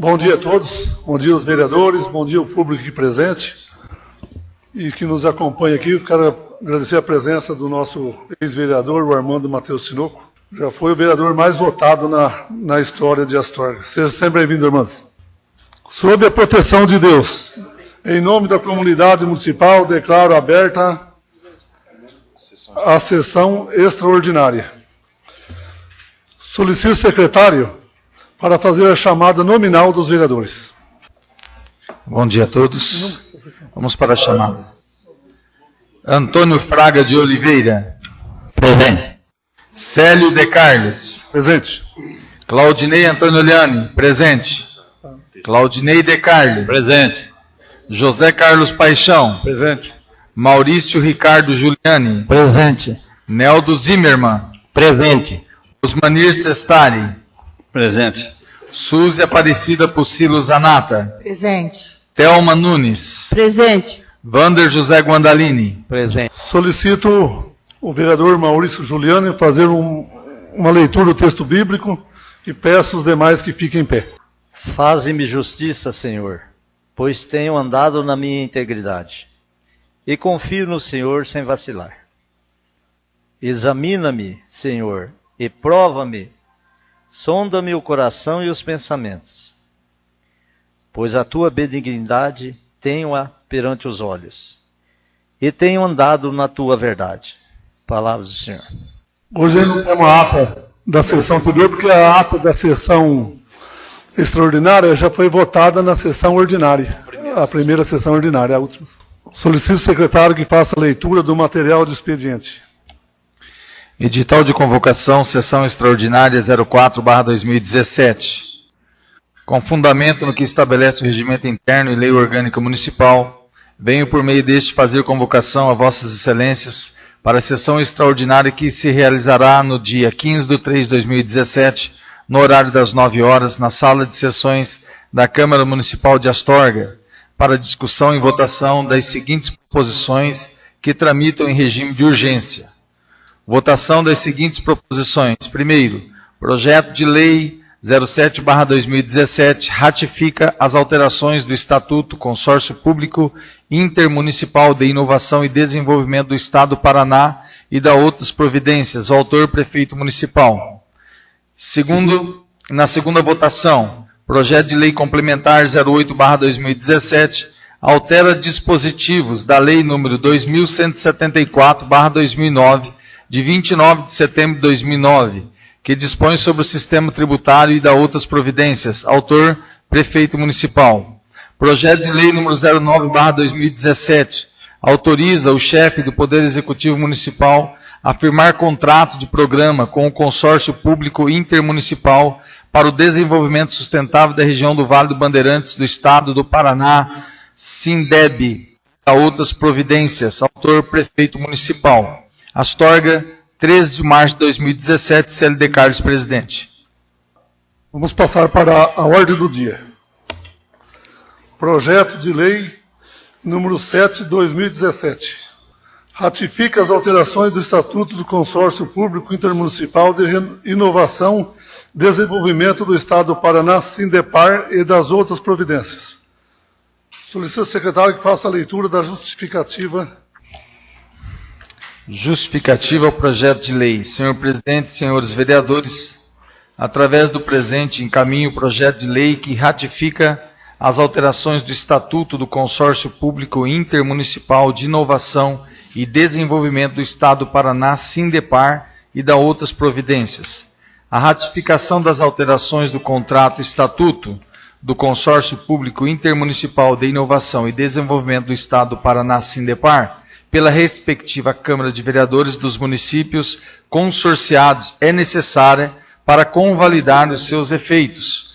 Bom dia a todos, bom dia aos vereadores, bom dia ao público aqui presente e que nos acompanha aqui. Eu quero agradecer a presença do nosso ex-vereador, o Armando Matheus Sinoco. Já foi o vereador mais votado na história de Astorga. Seja sempre bem-vindo, irmãos. Sob a proteção de Deus, em nome da comunidade municipal, declaro aberta a sessão extraordinária. Solicito o secretário para fazer a chamada nominal dos vereadores. Bom dia a todos. Vamos para a chamada. Antônio Fraga de Oliveira. Presente. Célio de Carlos. Presente. Claudinei Antônio Liane. Presente. Claudinei de Carlos. Presente. José Carlos Paixão. Presente. Maurício Ricardo Giuliani. Presente. Neldo Zimmermann. Presente. Osmanir Sestari. Presente. Suzy Aparecida Pucilo Zanata. Presente. Thelma Nunes. Presente. Vander José Guandalini. Presente. Solicito o vereador Maurício Giuliani fazer uma leitura do texto bíblico e peço os demais que fiquem em pé. Faze-me justiça, Senhor, pois tenho andado na minha integridade e confio no Senhor sem vacilar. Examina-me, Senhor, e prova-me. Sonda-me o coração e os pensamentos, pois a tua benignidade tenho-a perante os olhos, e tenho andado na tua verdade. Palavras do Senhor. Hoje não temos a ata da sessão anterior, porque a ata da sessão extraordinária já foi votada na sessão ordinária, a primeira sessão ordinária, a última. Solicito o secretário que faça a leitura do material de expediente. Edital de convocação, sessão extraordinária 04/2017. Com fundamento no que estabelece o regimento interno e lei orgânica municipal, venho por meio deste fazer convocação a vossas excelências para a sessão extraordinária que se realizará no dia 15/3/2017, no horário das 9 horas, na sala de sessões da Câmara Municipal de Astorga, para discussão e votação das seguintes proposições que tramitam em regime de urgência. Votação das seguintes proposições. Primeiro, projeto de lei 07/2017 ratifica as alterações do Estatuto Consórcio Público Intermunicipal de Inovação e Desenvolvimento do Estado do Paraná e da outras providências. O autor, prefeito municipal. Segundo, na segunda votação, projeto de lei complementar 08/2017 altera dispositivos da lei número 2174/2009, de 29 de setembro de 2009, que dispõe sobre o sistema tributário e da outras providências. Autor, prefeito municipal. Projeto de lei número 09/2017, autoriza o chefe do Poder Executivo Municipal a firmar contrato de programa com o Consórcio Público Intermunicipal para o Desenvolvimento Sustentável da região do Vale do Bandeirantes do Estado do Paraná, Sindeb, e da outras providências. Autor, prefeito municipal. Astorga, 13 de março de 2017, Célio de Carlos, presidente. Vamos passar para a ordem do dia. Projeto de lei número 7/2017. Ratifica as alterações do Estatuto do Consórcio Público Intermunicipal de Inovação e Desenvolvimento do Estado do Paraná, Sindepar, e das outras providências. Solicito ao secretário que faça a leitura da justificativa. Justificativa ao projeto de lei. Senhor presidente, senhores vereadores, através do presente encaminho o projeto de lei que ratifica as alterações do Estatuto do Consórcio Público Intermunicipal de Inovação e Desenvolvimento do Estado do Paraná, Sindepar, e da outras providências. A ratificação das alterações do contrato Estatuto do Consórcio Público Intermunicipal de Inovação e Desenvolvimento do Estado do Paraná, Sindepar, pela respectiva Câmara de Vereadores dos municípios consorciados é necessária para convalidar os seus efeitos.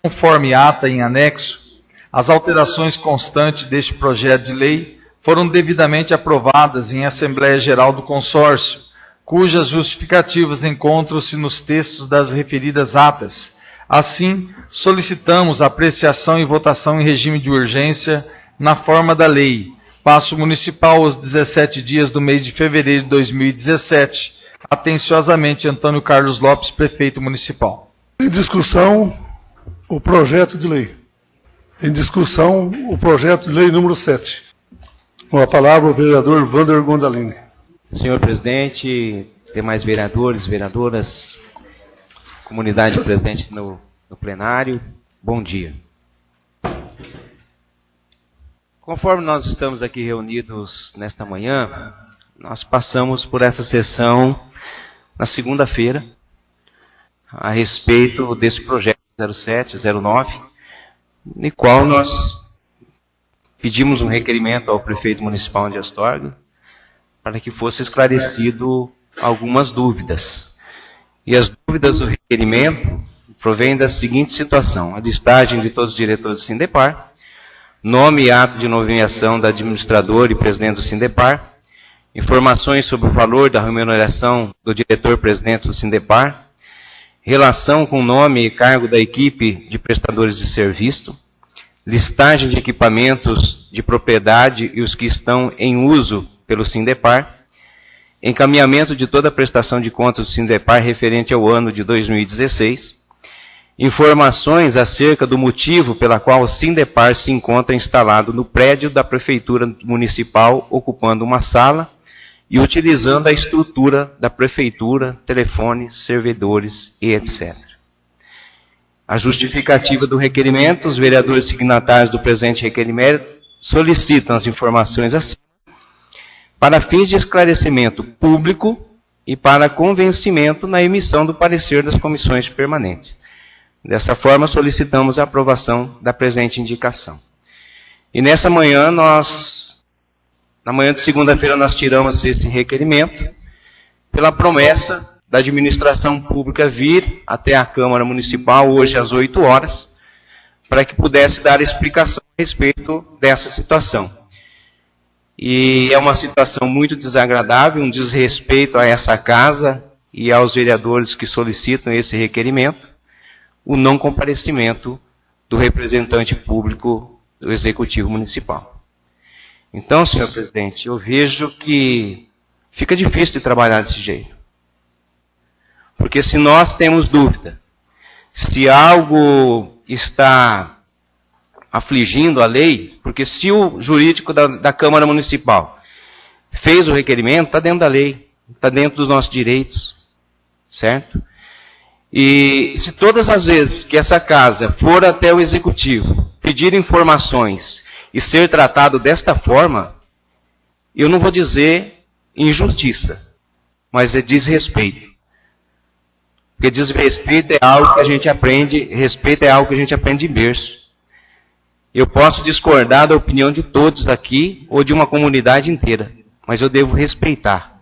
Conforme ata em anexo, as alterações constantes deste projeto de lei foram devidamente aprovadas em Assembleia Geral do Consórcio, cujas justificativas encontram-se nos textos das referidas atas. Assim, solicitamos a apreciação e votação em regime de urgência na forma da lei. Paço Municipal, aos 17 dias do mês de fevereiro de 2017. Atenciosamente, Antônio Carlos Lopes, prefeito municipal. Em discussão, o projeto de lei. Em discussão, o projeto de lei número 7. Com a palavra o vereador Wander Gondalini. Senhor presidente, demais vereadores, vereadoras, comunidade presente no plenário, bom dia. Conforme nós estamos aqui reunidos nesta manhã, nós passamos por essa sessão na segunda-feira, a respeito desse projeto 0709, no qual nós pedimos um requerimento ao prefeito municipal de Astorga para que fosse esclarecido algumas dúvidas. E as dúvidas do requerimento provêm da seguinte situação: a listagem de todos os diretores do Sindepar, nome e ato de nomeação da administradora e presidente do Sindepar, informações sobre o valor da remuneração do diretor-presidente do Sindepar, relação com o nome e cargo da equipe de prestadores de serviço, listagem de equipamentos de propriedade e os que estão em uso pelo Sindepar, encaminhamento de toda a prestação de contas do Sindepar referente ao ano de 2016, informações acerca do motivo pela qual o Sindepar se encontra instalado no prédio da Prefeitura Municipal, ocupando uma sala e utilizando a estrutura da Prefeitura, telefones, servidores e etc. A justificativa do requerimento: os vereadores signatários do presente requerimento solicitam as informações acima para fins de esclarecimento público e para convencimento na emissão do parecer das comissões permanentes. Dessa forma, solicitamos a aprovação da presente indicação. E nessa manhã, na manhã de segunda-feira, nós tiramos esse requerimento pela promessa da administração pública vir até a Câmara Municipal hoje às 8 horas, para que pudesse dar explicação a respeito dessa situação. E é uma situação muito desagradável, um desrespeito a essa casa e aos vereadores que solicitam esse requerimento, o não comparecimento do representante público do Executivo Municipal. Então, senhor presidente, eu vejo que fica difícil de trabalhar desse jeito. Porque se nós temos dúvida, se algo está afligindo a lei, porque se o jurídico da Câmara Municipal fez o requerimento, está dentro da lei, está dentro dos nossos direitos, certo? E se todas as vezes que essa casa for até o Executivo pedir informações e ser tratado desta forma, eu não vou dizer injustiça, mas é desrespeito. Porque desrespeito é algo que a gente aprende, respeito é algo que a gente aprende em berço. Eu posso discordar da opinião de todos aqui, ou de uma comunidade inteira, mas eu devo respeitar.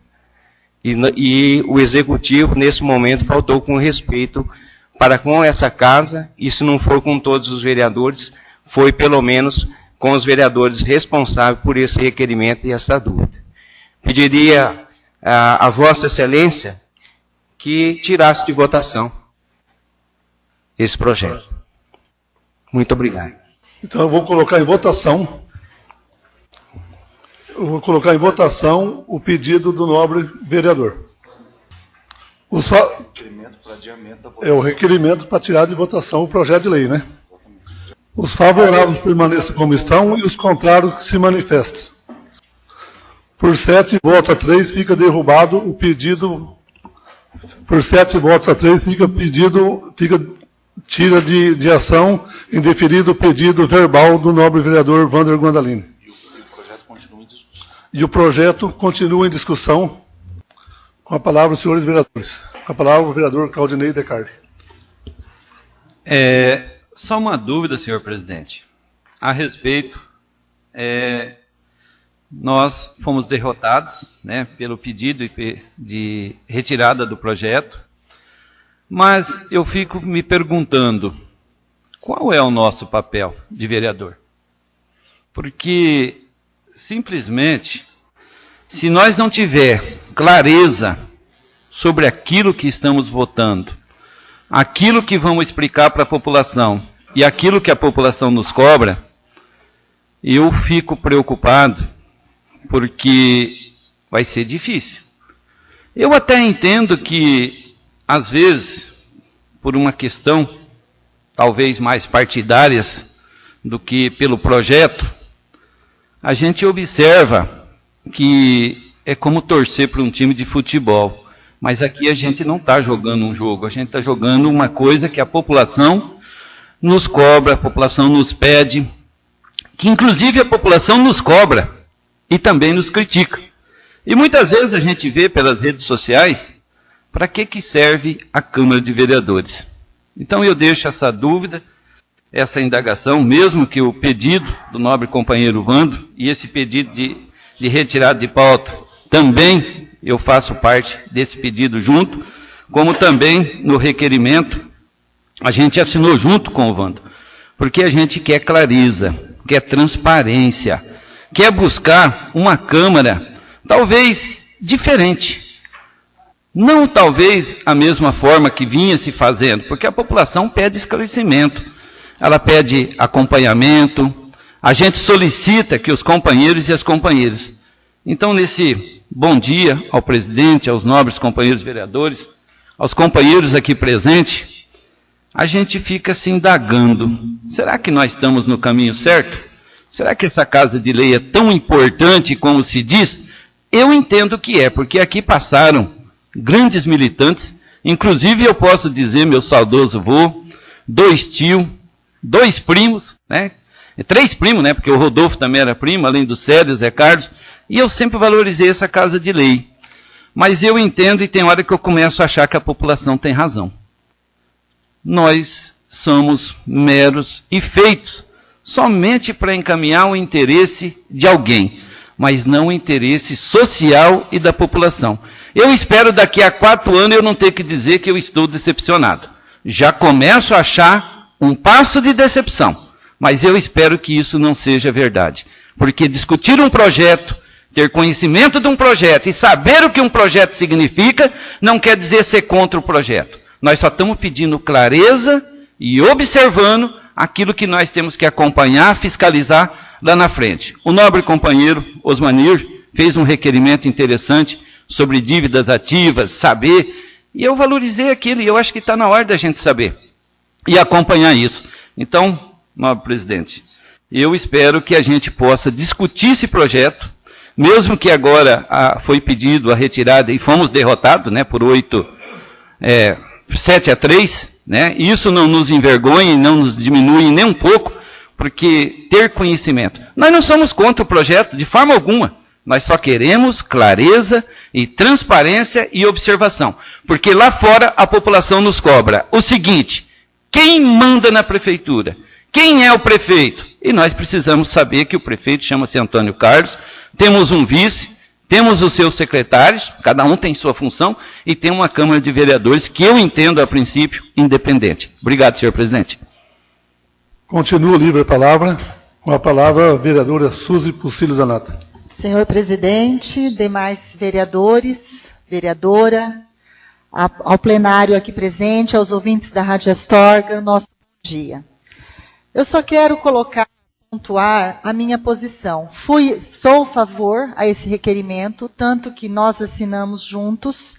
E o Executivo, nesse momento, faltou com respeito para com essa casa, e se não for com todos os vereadores, foi pelo menos com os vereadores responsáveis por esse requerimento e essa dúvida. Pediria a Vossa Excelência que tirasse de votação esse projeto. Muito obrigado. Então eu vou colocar em votação. O pedido do nobre vereador. É o requerimento para tirar de votação o projeto de lei, né? Os favoráveis permaneçam como estão e os contrários que se manifestem. Por 7 votos a 3 fica derrubado o pedido. Por 7 votos a 3 tira de ação indeferido o pedido verbal do nobre vereador Wander Gondalini. E o projeto continua em discussão. Com a palavra, os senhores vereadores. Com a palavra, o vereador Claudinei Descartes. Só uma dúvida, senhor presidente. A respeito, nós fomos derrotados, né, pelo pedido de retirada do projeto, mas eu fico me perguntando, qual é o nosso papel de vereador? Porque, simplesmente, se nós não tiver clareza sobre aquilo que estamos votando, aquilo que vamos explicar para a população e aquilo que a população nos cobra, eu fico preocupado, porque vai ser difícil. Eu até entendo que, às vezes, por uma questão talvez mais partidárias do que pelo projeto, a gente observa que é como torcer para um time de futebol. Mas aqui a gente não está jogando um jogo, a gente está jogando uma coisa que a população nos cobra, a população nos pede, que inclusive a população nos cobra e também nos critica. E muitas vezes a gente vê pelas redes sociais para que serve a Câmara de Vereadores. Então eu deixo essa dúvida, essa indagação, mesmo que o pedido do nobre companheiro Vando e esse pedido de retirada de pauta, também eu faço parte desse pedido junto, como também no requerimento, a gente assinou junto com o Vando, porque a gente quer clareza, quer transparência, quer buscar uma Câmara talvez diferente. Não talvez a mesma forma que vinha se fazendo, porque a população pede esclarecimento, ela pede acompanhamento, a gente solicita que os companheiros e as companheiras. Então, nesse bom dia ao presidente, aos nobres companheiros vereadores, aos companheiros aqui presentes, a gente fica se indagando, será que nós estamos no caminho certo? Será que essa casa de lei é tão importante como se diz? Eu entendo que é, porque aqui passaram grandes militantes, inclusive eu posso dizer, meu saudoso vô, 2 tios, 2 primos, né? 3 primos, né? Porque o Rodolfo também era primo, além do Célio, Zé Carlos, e eu sempre valorizei essa casa de lei. Mas eu entendo e tem hora que eu começo a achar que a população tem razão. Nós somos meros e feitos somente para encaminhar o interesse de alguém, mas não o interesse social e da população. Eu espero daqui a 4 anos eu não ter que dizer que eu estou decepcionado. Já começo a achar um passo de decepção, mas eu espero que isso não seja verdade. Porque discutir um projeto, ter conhecimento de um projeto e saber o que um projeto significa, não quer dizer ser contra o projeto. Nós só estamos pedindo clareza e observando aquilo que nós temos que acompanhar, fiscalizar lá na frente. O nobre companheiro Osmanir fez um requerimento interessante sobre dívidas ativas, saber, e eu valorizei aquilo, e eu acho que está na hora da gente saber e acompanhar isso. Então, nobre presidente, eu espero que a gente possa discutir esse projeto, mesmo que agora foi pedido a retirada e fomos derrotados, né, por 7-3, né, isso não nos envergonha e não nos diminui nem um pouco, porque ter conhecimento. Nós não somos contra o projeto de forma alguma, nós só queremos clareza e transparência e observação, porque lá fora a população nos cobra o seguinte: quem manda na prefeitura? Quem é o prefeito? E nós precisamos saber que o prefeito chama-se Antônio Carlos, temos um vice, temos os seus secretários, cada um tem sua função, e tem uma Câmara de Vereadores que eu entendo, a princípio, independente. Obrigado, senhor presidente. Continua livre a palavra. Com a palavra, a vereadora Suzy Pusili Zanata. Senhor presidente, demais vereadores, vereadora, ao plenário aqui presente, aos ouvintes da Rádio Astorga, nosso bom dia. Eu só quero pontuar a minha posição. Sou a favor a esse requerimento, tanto que nós assinamos juntos,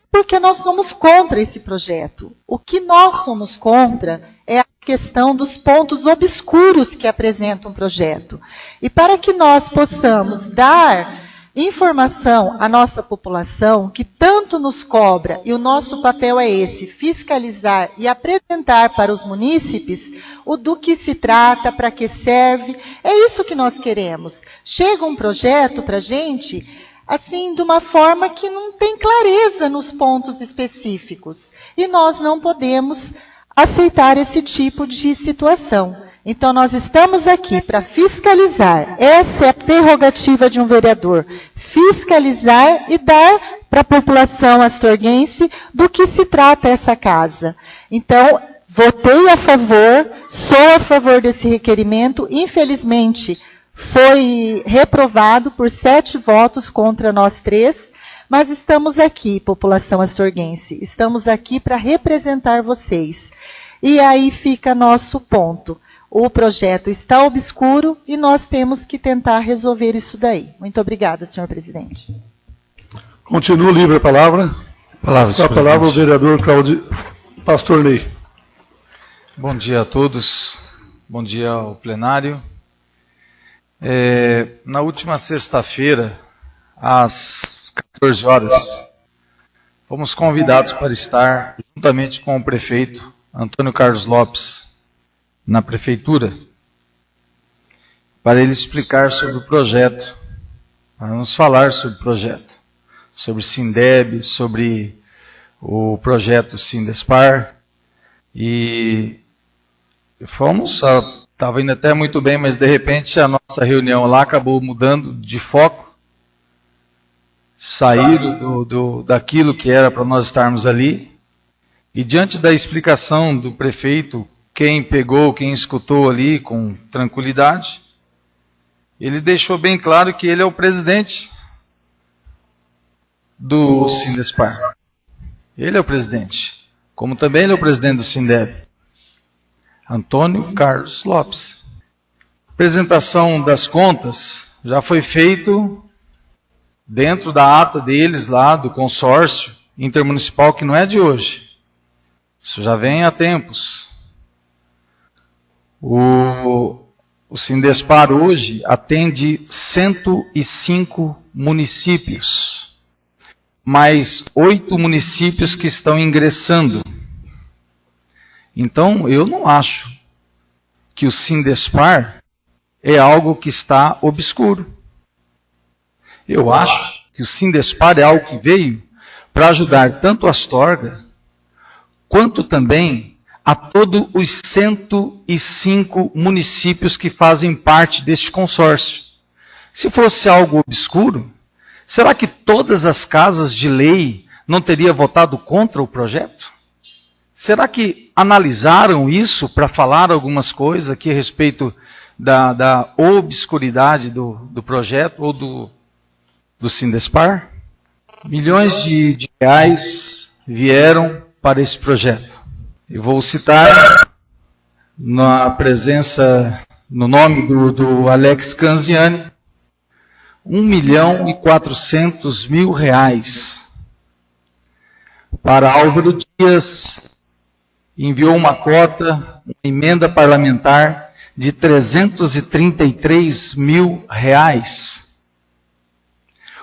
porque nós somos contra esse projeto. O que nós somos contra é a questão dos pontos obscuros que apresenta um projeto. E para que nós possamos dar informação à nossa população, que tanto nos cobra, e o nosso papel é esse, fiscalizar e apresentar para os munícipes do que se trata, para que serve, é isso que nós queremos. Chega um projeto para a gente, assim, de uma forma que não tem clareza nos pontos específicos, e nós não podemos aceitar esse tipo de situação. Então, nós estamos aqui para fiscalizar. Essa é a prerrogativa de um vereador. Fiscalizar e dar para a população astorguense do que se trata essa casa. Então, votei a favor, sou a favor desse requerimento. Infelizmente, foi reprovado por 7 votos contra nós 3. Mas estamos aqui, população astorguense. Estamos aqui para representar vocês. E aí fica nosso ponto. O projeto está obscuro e nós temos que tentar resolver isso daí. Muito obrigada, senhor presidente. Continua livre a palavra. Com a palavra o vereador Pastor Ney. Bom dia a todos, bom dia ao plenário. Na última sexta-feira, às 14 horas, fomos convidados para estar juntamente com o prefeito Antônio Carlos Lopes na prefeitura, para ele explicar sobre o projeto, para nos falar sobre o projeto, sobre o Sindeb, sobre o projeto Sindespar, e fomos, estava indo até muito bem, mas de repente a nossa reunião lá acabou mudando de foco, saíram daquilo que era para nós estarmos ali, e diante da explicação do prefeito, quem pegou, quem escutou ali com tranquilidade, ele deixou bem claro que ele é o presidente do Sindespar. Ele é o presidente, como também ele é o presidente do Sindeb. Antônio Carlos Lopes. A apresentação das contas já foi feito dentro da ata deles lá, do consórcio intermunicipal, que não é de hoje. Isso já vem há tempos. O Sindespar hoje atende 105 municípios, mais 8 municípios que estão ingressando. Então, eu não acho que o Sindespar é algo que está obscuro. Eu acho que o Sindespar é algo que veio para ajudar tanto a Astorga, quanto também a todos os 105 municípios que fazem parte deste consórcio. Se fosse algo obscuro, será que todas as casas de lei não teriam votado contra o projeto? Será que analisaram isso para falar algumas coisas aqui a respeito da obscuridade do projeto ou do Sindespar? Milhões de reais vieram para esse projeto. Eu vou citar na presença, no nome do Alex Canziani, 1.400.000 reais para Álvaro Dias. Enviou uma cota, uma emenda parlamentar de 333 mil reais.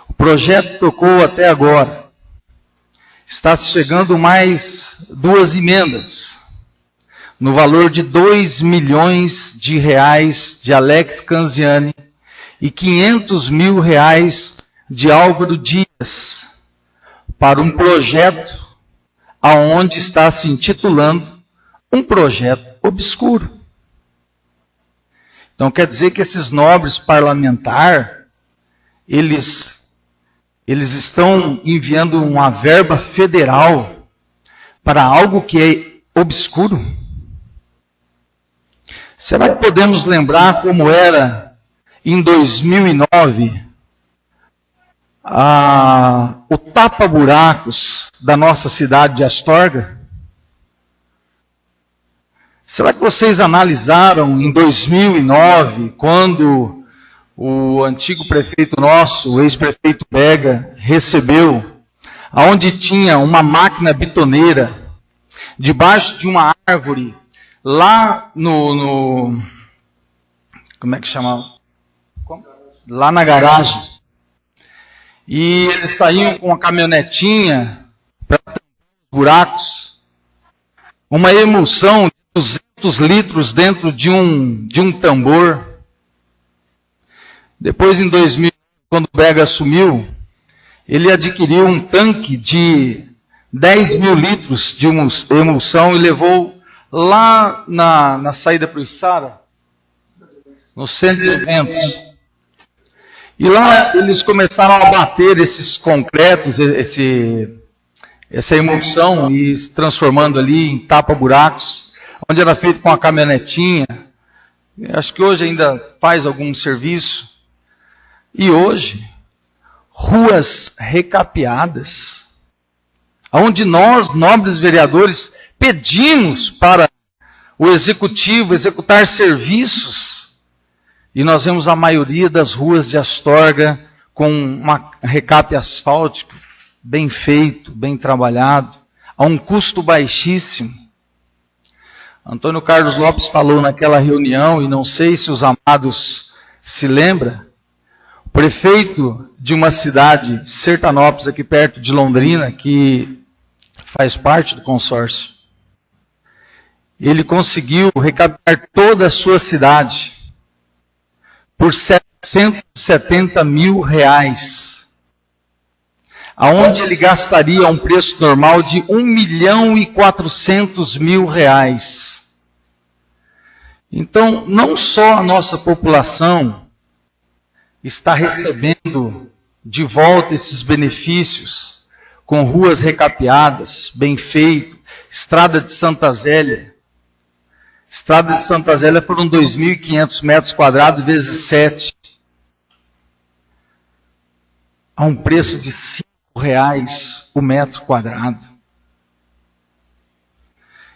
O projeto tocou até agora. Está chegando mais 2 emendas, no valor de 2 milhões de reais de Alex Canziani e 500 mil reais de Álvaro Dias, para um projeto aonde está se intitulando um projeto obscuro. Então quer dizer que esses nobres parlamentares, eles estão enviando uma verba federal para algo que é obscuro? Será que podemos lembrar como era em 2009 o tapa-buracos da nossa cidade de Astorga? Será que vocês analisaram em 2009, quando o antigo prefeito nosso, o ex-prefeito Bega, recebeu, aonde tinha uma máquina bitoneira, debaixo de uma árvore, lá como é que chamava? Lá na garagem. E eles saíam com uma caminhonetinha para tampar os buracos. Uma emulsão de 200 litros dentro de um tambor. Depois, em 2000, quando o Bega assumiu, ele adquiriu um tanque de 10 mil litros de emulsão e levou lá na saída para o Içara, no centro de eventos. E lá eles começaram a bater esses concretos, essa emulsão, e se transformando ali em tapa-buracos, onde era feito com a caminhonetinha. Acho que hoje ainda faz algum serviço. E hoje, ruas recapeadas, onde nós, nobres vereadores, pedimos para o executivo executar serviços, e nós vemos a maioria das ruas de Astorga com um recape asfáltico bem feito, bem trabalhado, a um custo baixíssimo. Antônio Carlos Lopes falou naquela reunião, e não sei se os amados se lembram, o prefeito de uma cidade, Sertanópolis, aqui perto de Londrina, que faz parte do consórcio, ele conseguiu recapitar toda a sua cidade por R$770 mil, aonde ele gastaria um preço normal de R$1.400.000. Então, não só a nossa população está recebendo de volta esses benefícios, com ruas recapeadas, bem feito, estrada de Santa Zélia. Estrada de Santa Zélia foram 2.500 metros quadrados vezes 7. A um preço de R$5 o metro quadrado.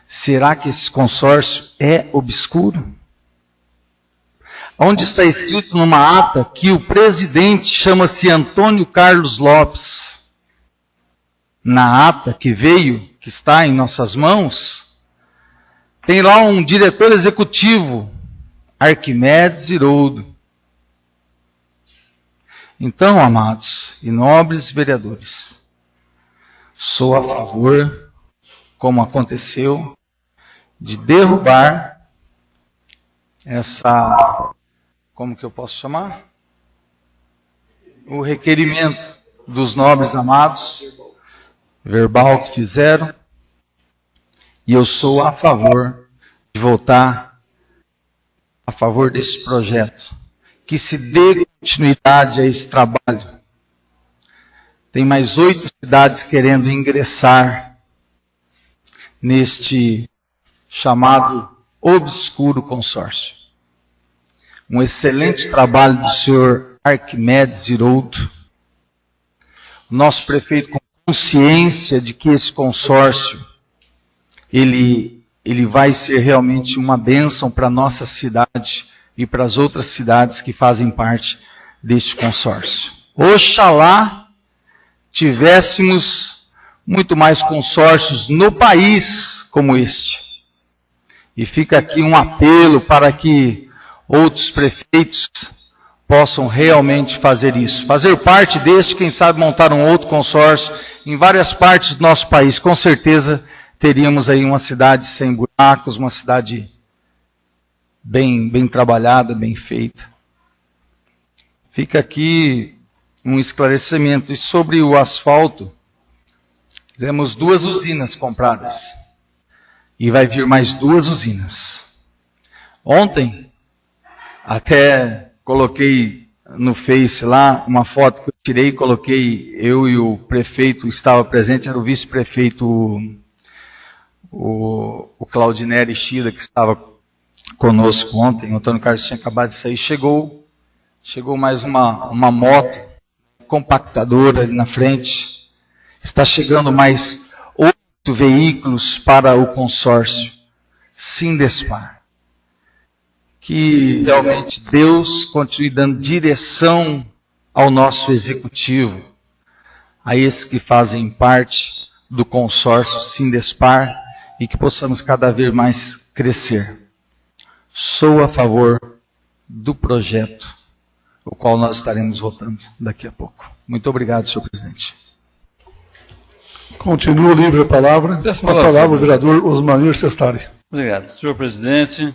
Será que esse consórcio é obscuro? Onde está escrito numa ata que o presidente chama-se Antônio Carlos Lopes? Na ata que veio, que está em nossas mãos, tem lá um diretor executivo, Arquimedes Iroldo. Então, amados e nobres vereadores, sou a favor, como aconteceu, de derrubar essa, como que eu posso chamar? O requerimento dos nobres amados, verbal que fizeram, e eu sou a favor de votar a favor desse projeto, que se dê continuidade a esse trabalho. Tem mais 8 cidades querendo ingressar neste chamado obscuro consórcio. Um excelente trabalho do senhor Arquimedes Iroldo, nosso prefeito com consciência de que esse consórcio ele vai ser realmente uma bênção para a nossa cidade e para as outras cidades que fazem parte deste consórcio. Oxalá tivéssemos muito mais consórcios no país como este. E fica aqui um apelo para que outros prefeitos possam realmente fazer isso. Fazer parte deste, quem sabe montar um outro consórcio em várias partes do nosso país. Com certeza teríamos aí uma cidade sem buracos, uma cidade bem trabalhada, bem feita. Fica aqui um esclarecimento. E sobre o asfalto, temos 2 usinas compradas. E vai vir mais 2 usinas. Ontem, até coloquei no Face lá uma foto que eu tirei, coloquei eu e o prefeito estava presente, era o vice-prefeito, o Claudinei Shida, que estava conosco ontem. O Antônio Carlos tinha acabado de sair. Chegou mais uma moto compactadora ali na frente. Está chegando mais 8 veículos para o consórcio Sindespar. Que realmente Deus continue dando direção ao nosso executivo, a esses que fazem parte do consórcio Sindespar, e que possamos cada vez mais crescer. Sou a favor do projeto, o qual nós estaremos votando daqui a pouco. Muito obrigado, senhor presidente. Continua livre a palavra. A palavra o vereador Osmanir Sestari. Obrigado. Senhor presidente,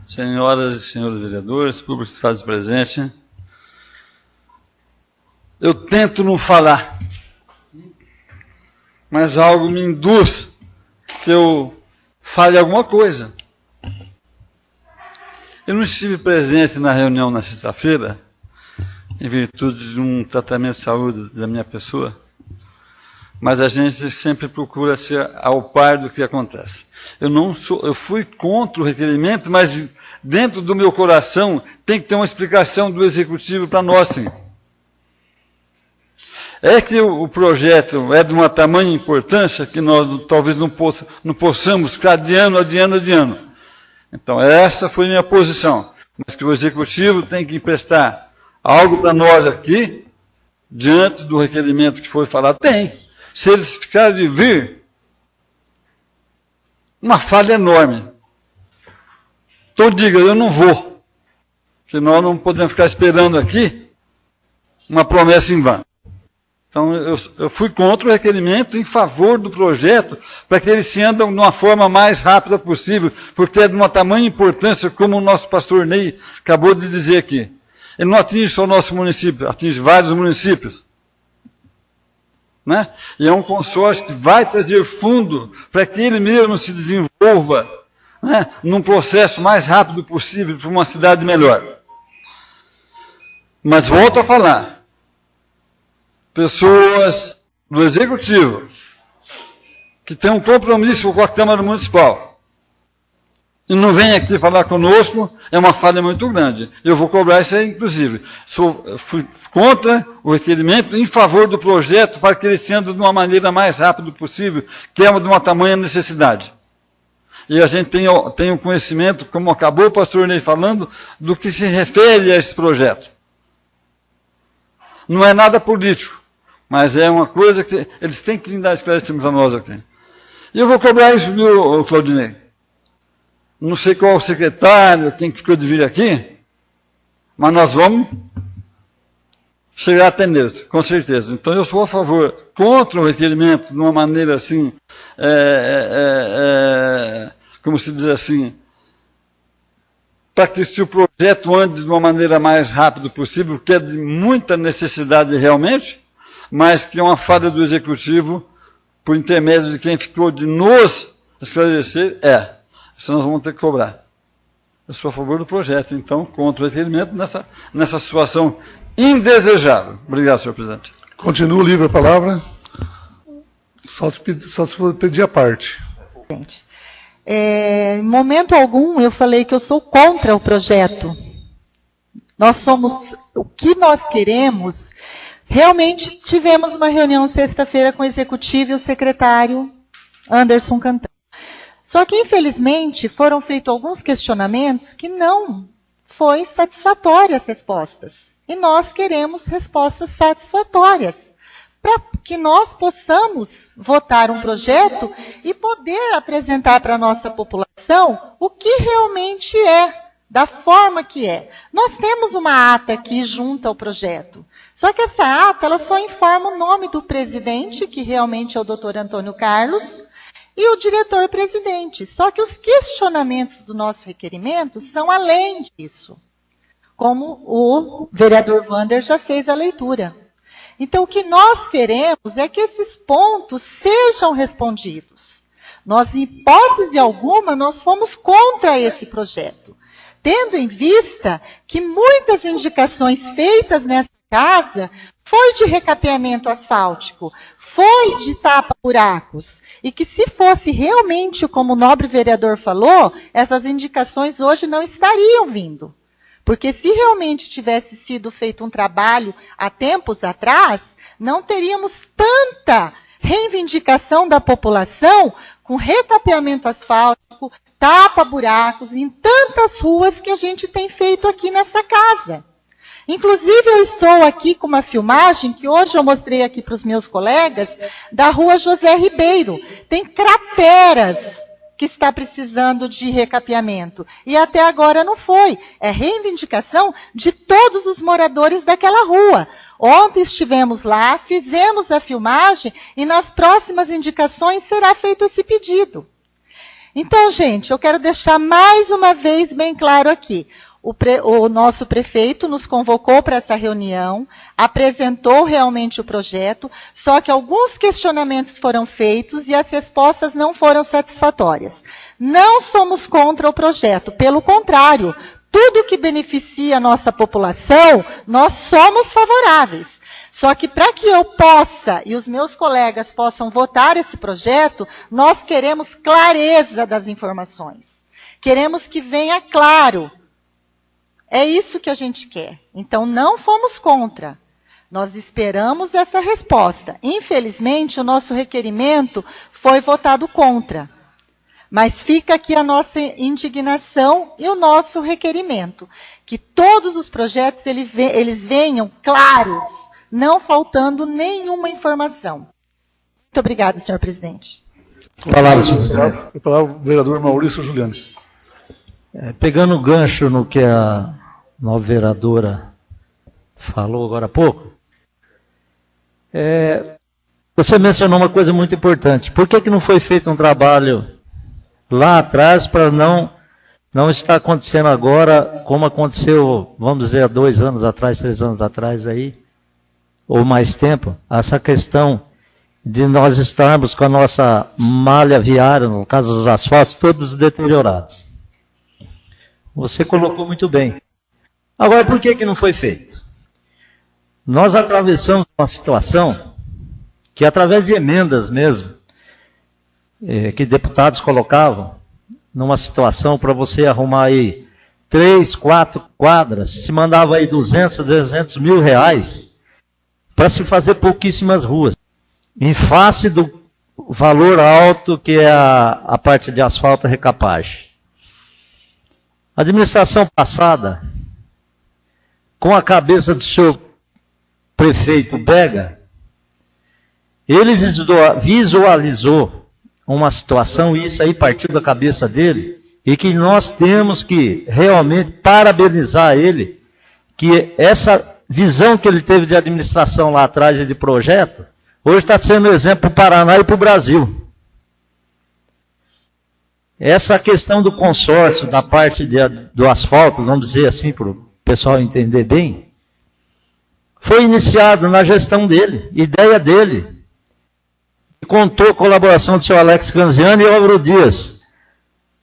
senhoras e senhores vereadores, público que se faz presente, eu tento não falar, mas algo me induz que eu fale alguma coisa. Eu não estive presente na reunião na sexta-feira, em virtude de um tratamento de saúde da minha pessoa, mas a gente sempre procura ser ao par do que acontece. Eu fui contra o requerimento, mas dentro do meu coração tem que ter uma explicação do executivo para nós, sim. É que o projeto é de uma tamanha importância que nós talvez não possamos ficar adiando. Então, essa foi minha posição. Mas que o executivo tem que emprestar algo para nós aqui, diante do requerimento que foi falado. Tem. Se eles ficarem de vir, uma falha enorme. Então diga, eu não vou. Porque nós não podemos ficar esperando aqui uma promessa em vão. Então, eu fui contra o requerimento em favor do projeto, para que ele se ande de uma forma mais rápida possível, porque é de uma tamanha importância, como o nosso pastor Ney acabou de dizer aqui. Ele não atinge só o nosso município, atinge vários municípios. Né? E é um consórcio que vai trazer fundo para que ele mesmo se desenvolva, né, num processo mais rápido possível para uma cidade melhor. Mas volto a falar, pessoas do Executivo que têm um compromisso com a Câmara Municipal e não vêm aqui falar conosco, é uma falha muito grande. Eu vou cobrar isso aí, inclusive. Fui contra o requerimento em favor do projeto para que ele se ande de uma maneira mais rápida possível, que é de uma tamanha necessidade. E a gente tem o conhecimento, como acabou o pastor Ney falando, do que se refere a esse projeto. Não é nada político, mas é uma coisa que eles têm que dar esclarecimento a nós aqui. E eu vou cobrar isso, viu, Claudinei? Não sei qual o secretário, quem que ficou de vir aqui, mas nós vamos chegar até neles, com certeza. Então eu sou a favor, contra o requerimento, de uma maneira assim, como se diz assim, para que se o projeto ande de uma maneira mais rápida possível, que é de muita necessidade realmente, mas que é uma falha do Executivo, por intermédio de quem ficou de nos esclarecer, senão nós vamos ter que cobrar. Eu sou a favor do projeto, então, contra o requerimento nessa situação indesejável. Obrigado, senhor presidente. Continua livre a palavra. Só se for pedir a parte. Em momento algum eu falei que eu sou contra o projeto. Nós somos o que nós queremos. Realmente tivemos uma reunião sexta-feira com o executivo e o secretário Anderson Cantão. Só que, infelizmente, foram feitos alguns questionamentos que não foi satisfatórias as respostas. E nós queremos respostas satisfatórias, para que nós possamos votar um projeto e poder apresentar para a nossa população o que realmente é, da forma que é. Nós temos uma ata aqui junto ao projeto. Só que essa ata, ela só informa o nome do presidente, que realmente é o doutor Antônio Carlos, e o diretor-presidente. Só que os questionamentos do nosso requerimento são além disso, como o vereador Wander já fez a leitura. Então, o que nós queremos é que esses pontos sejam respondidos. Nós, em hipótese alguma, nós fomos contra esse projeto, tendo em vista que muitas indicações feitas nessa casa foi de recapeamento asfáltico, foi de tapa-buracos, e que se fosse realmente como o nobre vereador falou, essas indicações hoje não estariam vindo. Porque se realmente tivesse sido feito um trabalho há tempos atrás, não teríamos tanta reivindicação da população com recapeamento asfáltico, tapa-buracos em tantas ruas que a gente tem feito aqui nessa casa. Inclusive, eu estou aqui com uma filmagem que hoje eu mostrei aqui para os meus colegas, da rua José Ribeiro. Tem crateras que está precisando de recapeamento. E até agora não foi. É reivindicação de todos os moradores daquela rua. Ontem estivemos lá, fizemos a filmagem e nas próximas indicações será feito esse pedido. Então, gente, eu quero deixar mais uma vez bem claro aqui. O nosso prefeito nos convocou para essa reunião, apresentou realmente o projeto, só que alguns questionamentos foram feitos e as respostas não foram satisfatórias. Não somos contra o projeto, pelo contrário, tudo que beneficia a nossa população, nós somos favoráveis. Só que para que eu possa e os meus colegas possam votar esse projeto, nós queremos clareza das informações. Queremos que venha claro. É isso que a gente quer. Então, não fomos contra. Nós esperamos essa resposta. Infelizmente, o nosso requerimento foi votado contra. Mas fica aqui a nossa indignação e o nosso requerimento. Que todos os projetos eles venham claros, não faltando nenhuma informação. Muito obrigada, senhor presidente. Palavra, senhor presidente. A palavra, o vereador Maurício Juliano. Pegando o gancho no que a nova vereadora falou agora há pouco, você mencionou uma coisa muito importante. Por que não foi feito um trabalho lá atrás para não estar acontecendo agora, como aconteceu, vamos dizer, há 2 anos atrás, 3 anos atrás aí, ou mais tempo, essa questão de nós estarmos com a nossa malha viária, no caso dos asfaltos, todos deteriorados. Você colocou muito bem. Agora, por que não foi feito? Nós atravessamos uma situação que, através de emendas mesmo, que deputados colocavam, numa situação para você arrumar aí 3, 4 quadras, se mandava aí 200, 300 mil reais para se fazer pouquíssimas ruas, em face do valor alto que é a parte de asfalto e recapagem. A administração passada, com a cabeça do senhor prefeito Bega, ele visualizou uma situação, e isso aí partiu da cabeça dele, e que nós temos que realmente parabenizar ele, que essa visão que ele teve de administração lá atrás e de projeto, hoje está sendo exemplo para o Paraná e para o Brasil. Essa questão do consórcio, da parte do asfalto, vamos dizer assim, para o pessoal entender bem, foi iniciado na gestão dele, ideia dele. Contou a colaboração do senhor Alex Canziani e Álvaro Dias.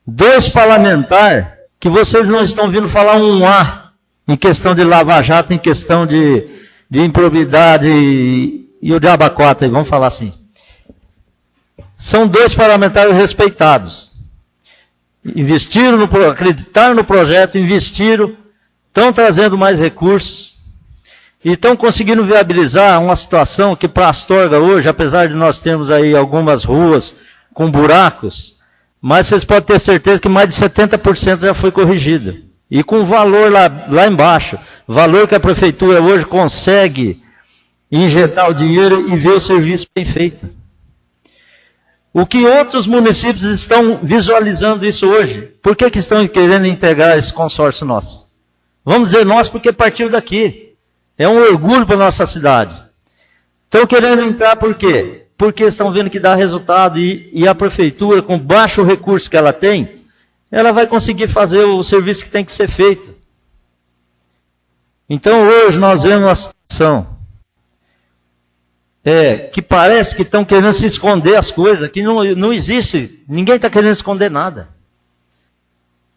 2 parlamentares que vocês não estão vindo falar um A em questão de lava-jato, em questão de improbidade e o diabo 4, vamos falar assim. São 2 parlamentares respeitados. Investiram, acreditaram no projeto, investiram, estão trazendo mais recursos. E estão conseguindo viabilizar uma situação que para Astorga hoje, apesar de nós termos aí algumas ruas com buracos, mas vocês podem ter certeza que mais de 70% já foi corrigido. E com valor lá embaixo, valor que a prefeitura hoje consegue injetar o dinheiro e ver o serviço bem feito. O que outros municípios estão visualizando isso hoje? Por que estão querendo integrar esse consórcio nosso? Vamos dizer nós porque partiu daqui. É um orgulho para a nossa cidade. Estão querendo entrar por quê? Porque estão vendo que dá resultado e a prefeitura, com baixo recurso que ela tem, ela vai conseguir fazer o serviço que tem que ser feito. Então hoje nós vemos uma situação que parece que estão querendo se esconder as coisas, que não existe, ninguém está querendo esconder nada.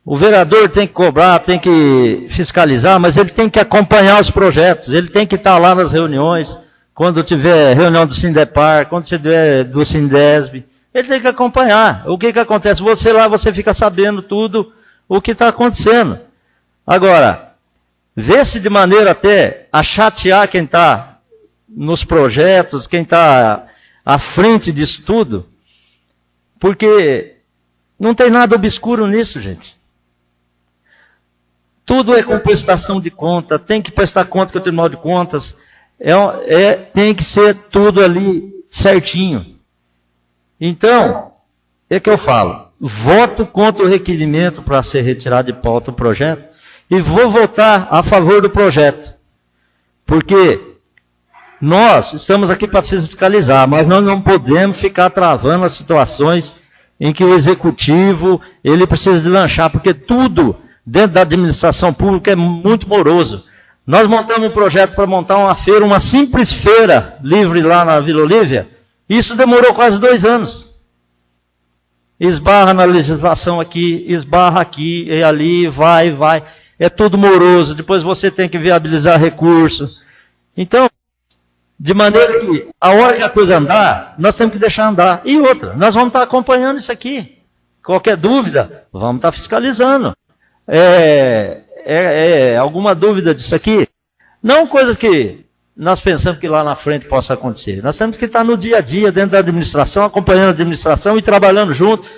O vereador tem que cobrar, tem que fiscalizar, mas ele tem que acompanhar os projetos, ele tem que estar lá nas reuniões, quando tiver reunião do Sindepar, quando tiver do Sindesb, ele tem que acompanhar. O que acontece? Você lá, você fica sabendo tudo o que está acontecendo. Agora, vê-se de maneira até a chatear quem está nos projetos, quem está à frente disso tudo, porque não tem nada obscuro nisso, gente. Tudo é com prestação de conta, tem que prestar conta com o Tribunal de Contas, tem que ser tudo ali certinho. Então, é que eu falo, voto contra o requerimento para ser retirado de pauta o projeto, e vou votar a favor do projeto, porque nós estamos aqui para fiscalizar, mas nós não podemos ficar travando as situações em que o executivo, ele precisa de lanchar, porque tudo dentro da administração pública é muito moroso. Nós montamos um projeto para montar uma feira, uma simples feira livre lá na Vila Olívia. Isso demorou quase 2 anos. Esbarra na legislação aqui, esbarra aqui e ali, vai. É tudo moroso. Depois você tem que viabilizar recursos. Então, de maneira que a hora que a coisa andar, nós temos que deixar andar. E outra, nós vamos estar acompanhando isso aqui. Qualquer dúvida, vamos estar fiscalizando. Alguma dúvida disso aqui? Não coisas que nós pensamos que lá na frente possa acontecer. Nós temos que estar no dia a dia, dentro da administração, acompanhando a administração e trabalhando junto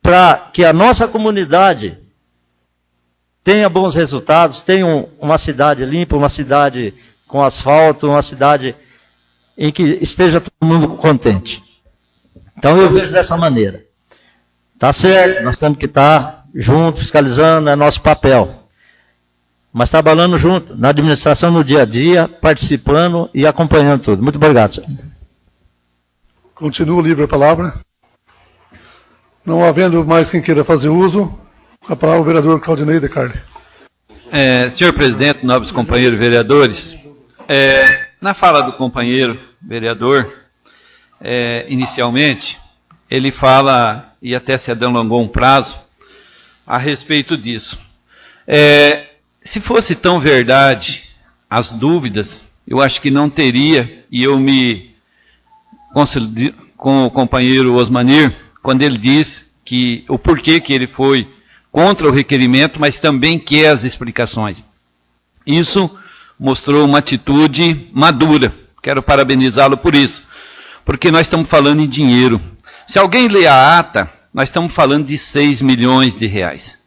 para que a nossa comunidade tenha bons resultados, tenha uma cidade limpa, uma cidade com asfalto, uma cidade em que esteja todo mundo contente. Então eu vejo dessa maneira. Tá certo, nós temos que estar junto, fiscalizando, é nosso papel. Mas trabalhando junto, na administração, no dia a dia, participando e acompanhando tudo. Muito obrigado, senhor. Continua livre a palavra. Não havendo mais quem queira fazer uso, a palavra o vereador Claudinei de Carli. Senhor presidente, nobres companheiros vereadores, na fala do companheiro vereador, inicialmente, ele fala, e até se alongou um prazo, a respeito disso. Se fosse tão verdade as dúvidas, eu acho que não teria, e eu me concedi com o companheiro Osmanir, quando ele diz que o porquê que ele foi contra o requerimento, mas também quer as explicações. Isso mostrou uma atitude madura. Quero parabenizá-lo por isso, porque nós estamos falando em dinheiro. Se alguém lê a ata, nós estamos falando de 6 milhões de reais.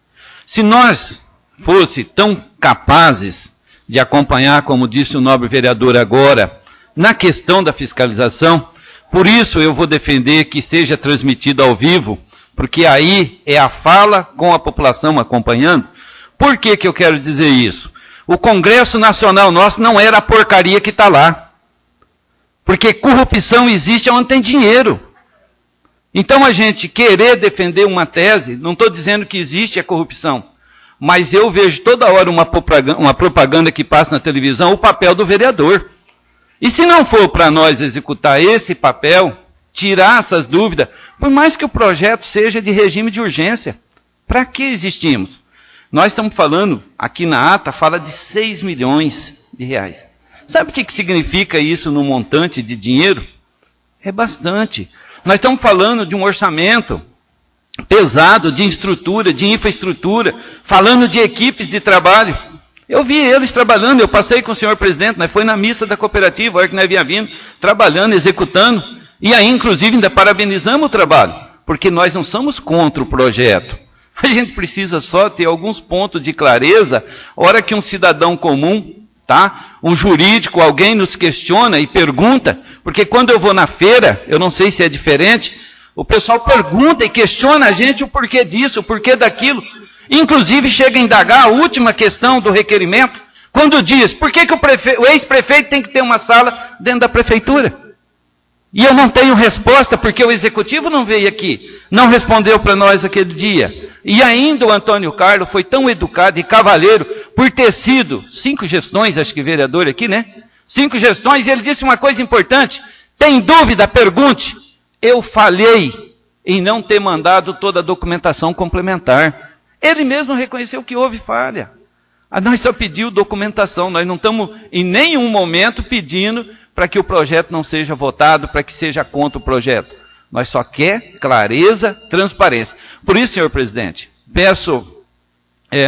Se nós fosse tão capazes de acompanhar, como disse o nobre vereador agora, na questão da fiscalização, por isso eu vou defender que seja transmitido ao vivo, porque aí é a fala com a população acompanhando. Por que que eu quero dizer isso? O Congresso Nacional nosso não era a porcaria que está lá. Porque corrupção existe onde tem dinheiro. Então a gente querer defender uma tese, não estou dizendo que existe a corrupção, mas eu vejo toda hora uma propaganda que passa na televisão, o papel do vereador. E se não for para nós executar esse papel, tirar essas dúvidas, por mais que o projeto seja de regime de urgência, para que existimos? Nós estamos falando, aqui na ata, fala de 6 milhões de reais. Sabe o que significa isso no montante de dinheiro? É bastante. Nós estamos falando de um orçamento pesado de estrutura, de infraestrutura, falando de equipes de trabalho. Eu vi eles trabalhando, eu passei com o senhor presidente, nós foi na missa da cooperativa, a hora que nós vinha vindo, trabalhando, executando, e aí, inclusive, ainda parabenizamos o trabalho, porque nós não somos contra o projeto. A gente precisa só ter alguns pontos de clareza, a hora que um cidadão comum, tá? Um jurídico, alguém nos questiona e pergunta, porque quando eu vou na feira, eu não sei se é diferente, o pessoal pergunta e questiona a gente o porquê disso, o porquê daquilo. Inclusive chega a indagar a última questão do requerimento, quando diz, por que o ex-prefeito tem que ter uma sala dentro da prefeitura? E eu não tenho resposta, porque o executivo não veio aqui, não respondeu para nós aquele dia. E ainda o Antônio Carlos foi tão educado e cavalheiro, por ter sido 5 gestões, acho que vereador aqui, né? 5 gestões, e ele disse uma coisa importante, tem dúvida, pergunte. Eu falhei em não ter mandado toda a documentação complementar. Ele mesmo reconheceu que houve falha. Nós só pedimos documentação, nós não estamos em nenhum momento pedindo para que o projeto não seja votado, para que seja contra o projeto. Nós só quer clareza, transparência. Por isso, senhor presidente, peço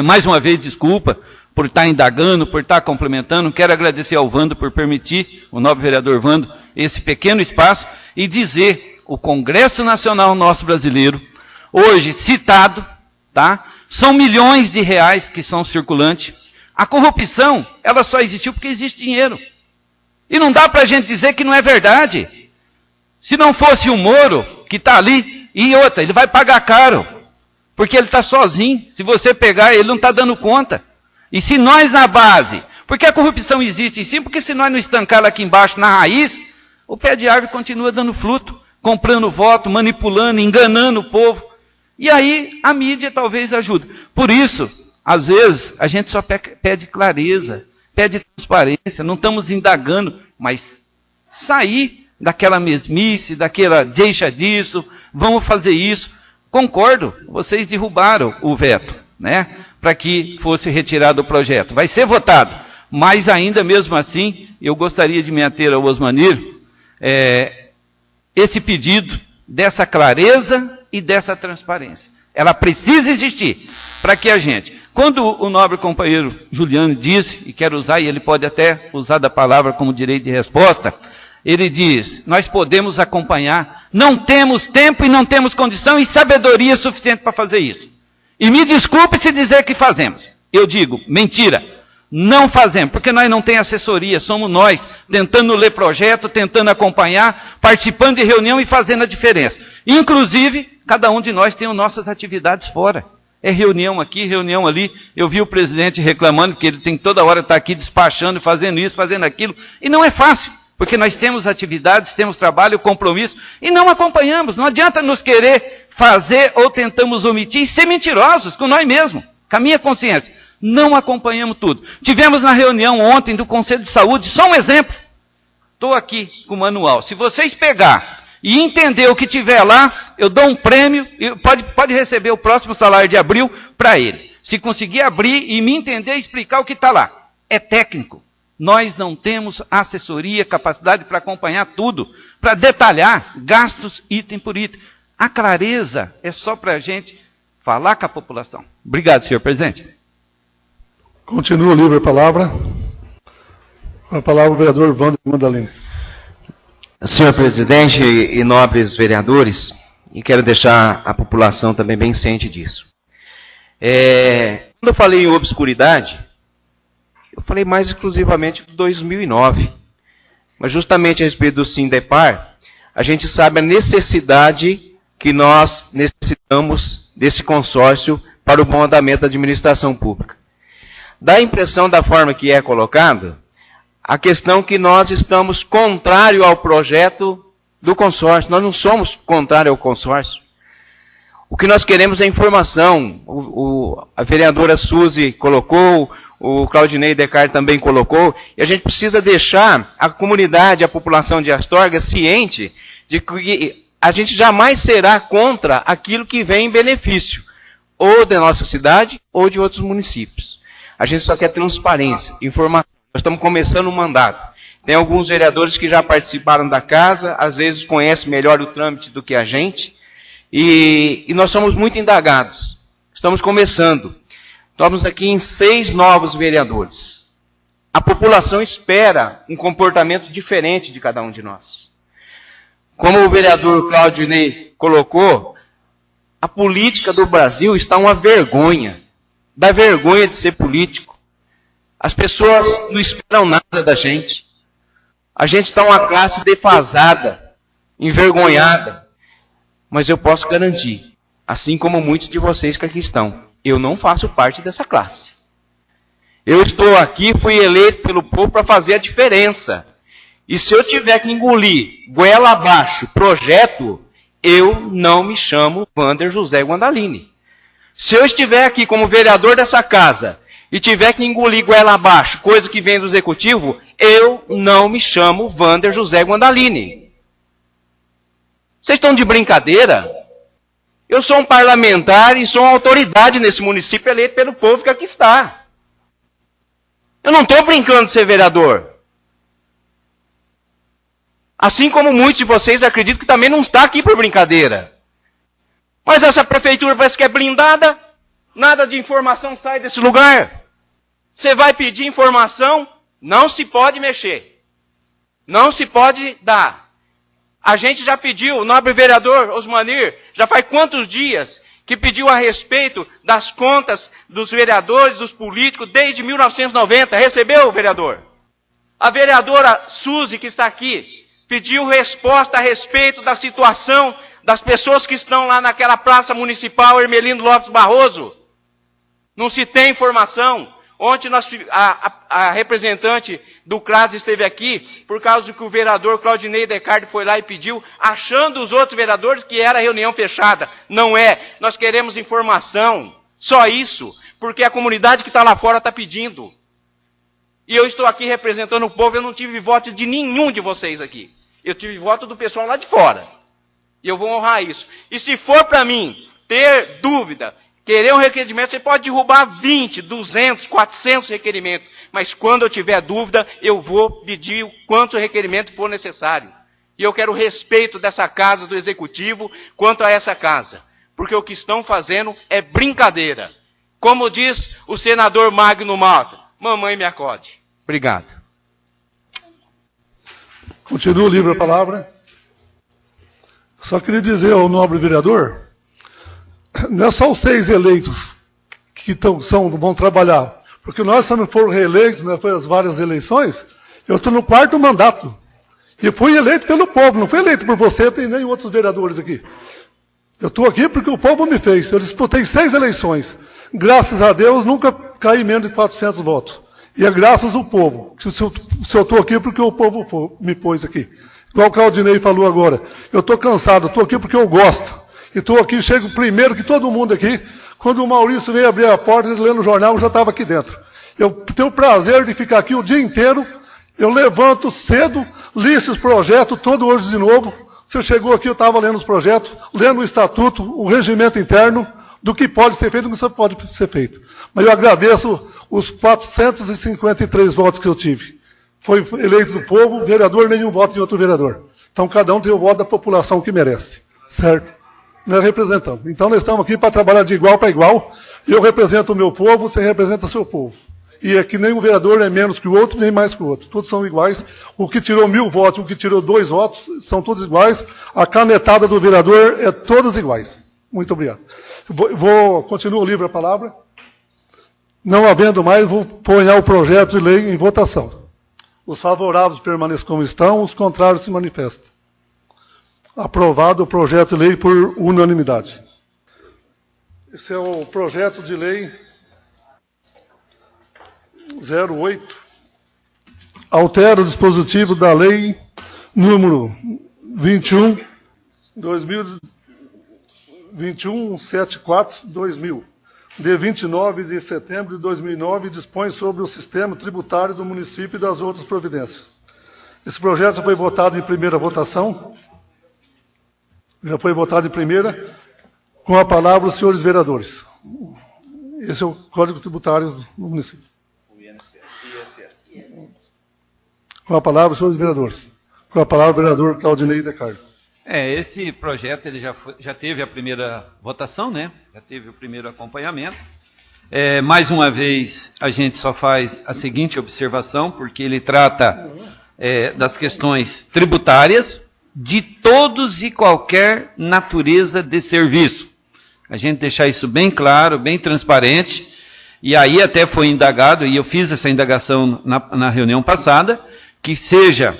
mais uma vez desculpa por estar indagando, por estar complementando. Quero agradecer ao Vando por permitir, o nobre vereador Vando, esse pequeno espaço e dizer, o Congresso Nacional nosso brasileiro, hoje citado, tá? São milhões de reais que são circulantes. A corrupção, ela só existiu porque existe dinheiro. E não dá para a gente dizer que não é verdade. Se não fosse o Moro, que está ali, e outra, ele vai pagar caro. Porque ele está sozinho. Se você pegar, ele não está dando conta. E se nós na base, porque a corrupção existe sim, porque se nós não estancar ela aqui embaixo na raiz, o pé de árvore continua dando fruto, comprando voto, manipulando, enganando o povo. E aí a mídia talvez ajude. Por isso, às vezes, a gente só pede clareza, pede transparência, não estamos indagando, mas sair daquela mesmice, daquela deixa disso, vamos fazer isso. Concordo, vocês derrubaram o veto, né? Para que fosse retirado o projeto. Vai ser votado, mas ainda mesmo assim, eu gostaria de me ater ao Osmanir, esse pedido dessa clareza e dessa transparência. Ela precisa existir para que a gente... Quando o nobre companheiro Juliano disse, e quero usar, e ele pode até usar da palavra como direito de resposta, ele diz, nós podemos acompanhar, não temos tempo e não temos condição e sabedoria suficiente para fazer isso. E me desculpe se dizer que fazemos. Eu digo, mentira, não fazemos, porque nós não temos assessoria, somos nós, tentando ler projeto, tentando acompanhar, participando de reunião e fazendo a diferença. Inclusive, cada um de nós tem as nossas atividades fora. É reunião aqui, reunião ali. Eu vi o presidente reclamando que ele tem toda hora estar aqui despachando, fazendo isso, fazendo aquilo. E não é fácil, porque nós temos atividades, temos trabalho, compromisso, e não acompanhamos. Não adianta nos querer fazer ou tentamos omitir e ser mentirosos com nós mesmos, com a minha consciência. Não acompanhamos tudo. Tivemos na reunião ontem do Conselho de Saúde, só um exemplo. Estou aqui com o manual. Se vocês pegar e entender o que tiver lá, eu dou um prêmio, e pode receber o próximo salário de abril para ele. Se conseguir abrir e me entender e explicar o que está lá. É técnico. Nós não temos assessoria, capacidade para acompanhar tudo, para detalhar gastos item por item. A clareza é só para a gente falar com a população. Obrigado, senhor presidente. Continua livre a palavra. Com a palavra o vereador Wander Mandalini. Senhor presidente e nobres vereadores, e quero deixar a população também bem ciente disso. Quando eu falei em obscuridade, eu falei mais exclusivamente de 2009. Mas justamente a respeito do Sindepar, a gente sabe a necessidade que nós necessitamos desse consórcio para o bom andamento da administração pública. Dá a impressão da forma que é colocado, a questão que nós estamos contrário ao projeto do consórcio. Nós não somos contrário ao consórcio. O que nós queremos é informação. A vereadora Suzy colocou, o Claudinei Descartes também colocou, e a gente precisa deixar a comunidade, a população de Astorga ciente de que a gente jamais será contra aquilo que vem em benefício, ou da nossa cidade, ou de outros municípios. A gente só quer transparência, informação. Nós estamos começando um mandato. Tem alguns vereadores que já participaram da casa, às vezes conhecem melhor o trâmite do que a gente, e nós somos muito indagados. Estamos começando. Estamos aqui em 6 novos vereadores. A população espera um comportamento diferente de cada um de nós. Como o vereador Claudinei colocou, a política do Brasil está uma vergonha. Dá vergonha de ser político. As pessoas não esperam nada da gente. A gente está uma classe defasada, envergonhada. Mas eu posso garantir, assim como muitos de vocês que aqui estão, eu não faço parte dessa classe. Eu estou aqui, fui eleito pelo povo para fazer a diferença. E se eu tiver que engolir, goela abaixo, projeto, eu não me chamo Wander José Guandalini. Se eu estiver aqui como vereador dessa casa e tiver que engolir goela abaixo, coisa que vem do executivo, eu não me chamo Wander José Guandalini. Vocês estão de brincadeira? Eu sou um parlamentar e sou uma autoridade nesse município eleito pelo povo que aqui está. Eu não estou brincando de ser vereador. Assim como muitos de vocês acreditam que também não está aqui por brincadeira. Mas essa prefeitura parece que é blindada, nada de informação sai desse lugar. Você vai pedir informação, não se pode mexer. Não se pode dar. A gente já pediu, o nobre vereador Osmanir, já faz quantos dias que pediu a respeito das contas dos vereadores, dos políticos, desde 1990. Recebeu, vereador? A vereadora Suzy, que está aqui, pediu resposta a respeito da situação das pessoas que estão lá naquela praça municipal Hermelino Lopes Barroso. Não se tem informação. Ontem a representante do CRAS esteve aqui, por causa do que o vereador Claudinei Descartes foi lá e pediu, achando os outros vereadores que era reunião fechada. Não é. Nós queremos informação. Só isso. Porque a comunidade que está lá fora está pedindo. E eu estou aqui representando o povo, eu não tive voto de nenhum de vocês aqui. Eu tive voto do pessoal lá de fora. E eu vou honrar isso. E se for para mim ter dúvida, querer um requerimento, você pode derrubar 20, 200, 400 requerimentos. Mas quando eu tiver dúvida, eu vou pedir o quanto requerimento for necessário. E eu quero respeito dessa casa, do executivo, quanto a essa casa. Porque o que estão fazendo é brincadeira. Como diz o senador Magno Malta, mamãe me acode. Obrigado. Continua livre a palavra. Só queria dizer ao nobre vereador, não é só os 6 eleitos que vão trabalhar, porque nós também fomos reeleitos, né, foi as várias eleições, eu estou no 4º mandato, e fui eleito pelo povo, não fui eleito por você, tem nem outros vereadores aqui. Eu estou aqui porque o povo me fez. Eu disputei 6 eleições. Graças a Deus, nunca caí menos de 400 votos. E é graças ao povo. Se eu estou aqui porque o povo me pôs aqui. Igual o Claudinei falou agora. Eu estou cansado, estou aqui porque eu gosto. E estou aqui, chego primeiro que todo mundo aqui. Quando o Maurício veio abrir a porta, ele lendo o jornal, eu já estava aqui dentro. Eu tenho o prazer de ficar aqui o dia inteiro. Eu levanto cedo, li esses projetos, todo hoje de novo. Você chegou aqui, eu estava lendo os projetos, lendo o estatuto, o regimento interno, do que pode ser feito e do que não pode ser feito. Mas eu agradeço os 453 votos que eu tive. Foi eleito do povo, vereador, nenhum voto em outro vereador. Então cada um tem o voto da população que merece. Certo? Nós representamos. Então nós estamos aqui para trabalhar de igual para igual. Eu represento o meu povo, você representa o seu povo. E é que nenhum vereador é menos que o outro, nem mais que o outro. Todos são iguais. O que tirou 1000 votos, o que tirou 2 votos, são todos iguais. A canetada do vereador é todas iguais. Muito obrigado. Continuo livre a palavra. Não havendo mais, vou pôr o projeto de lei em votação. Os favoráveis permaneçam como estão, os contrários se manifestam. Aprovado o projeto de lei por unanimidade. Esse é o projeto de lei 08. Altera o dispositivo da lei número 2174/2000, de 29 de setembro de 2009, dispõe sobre o sistema tributário do município e das outras providências. Esse projeto já foi votado em primeira votação. Já foi votado em primeira. Com a palavra, os senhores vereadores. Esse é o Código Tributário do município. Com a palavra, os senhores vereadores. Com a palavra, o vereador Claudinei de Carlos. Esse projeto ele já teve a primeira votação, né? Já teve o primeiro acompanhamento. Mais uma vez, a gente só faz a seguinte observação, porque ele trata das questões tributárias de todos e qualquer natureza de serviço. A gente deixar isso bem claro, bem transparente, e aí até foi indagado, e eu fiz essa indagação na reunião passada, que seja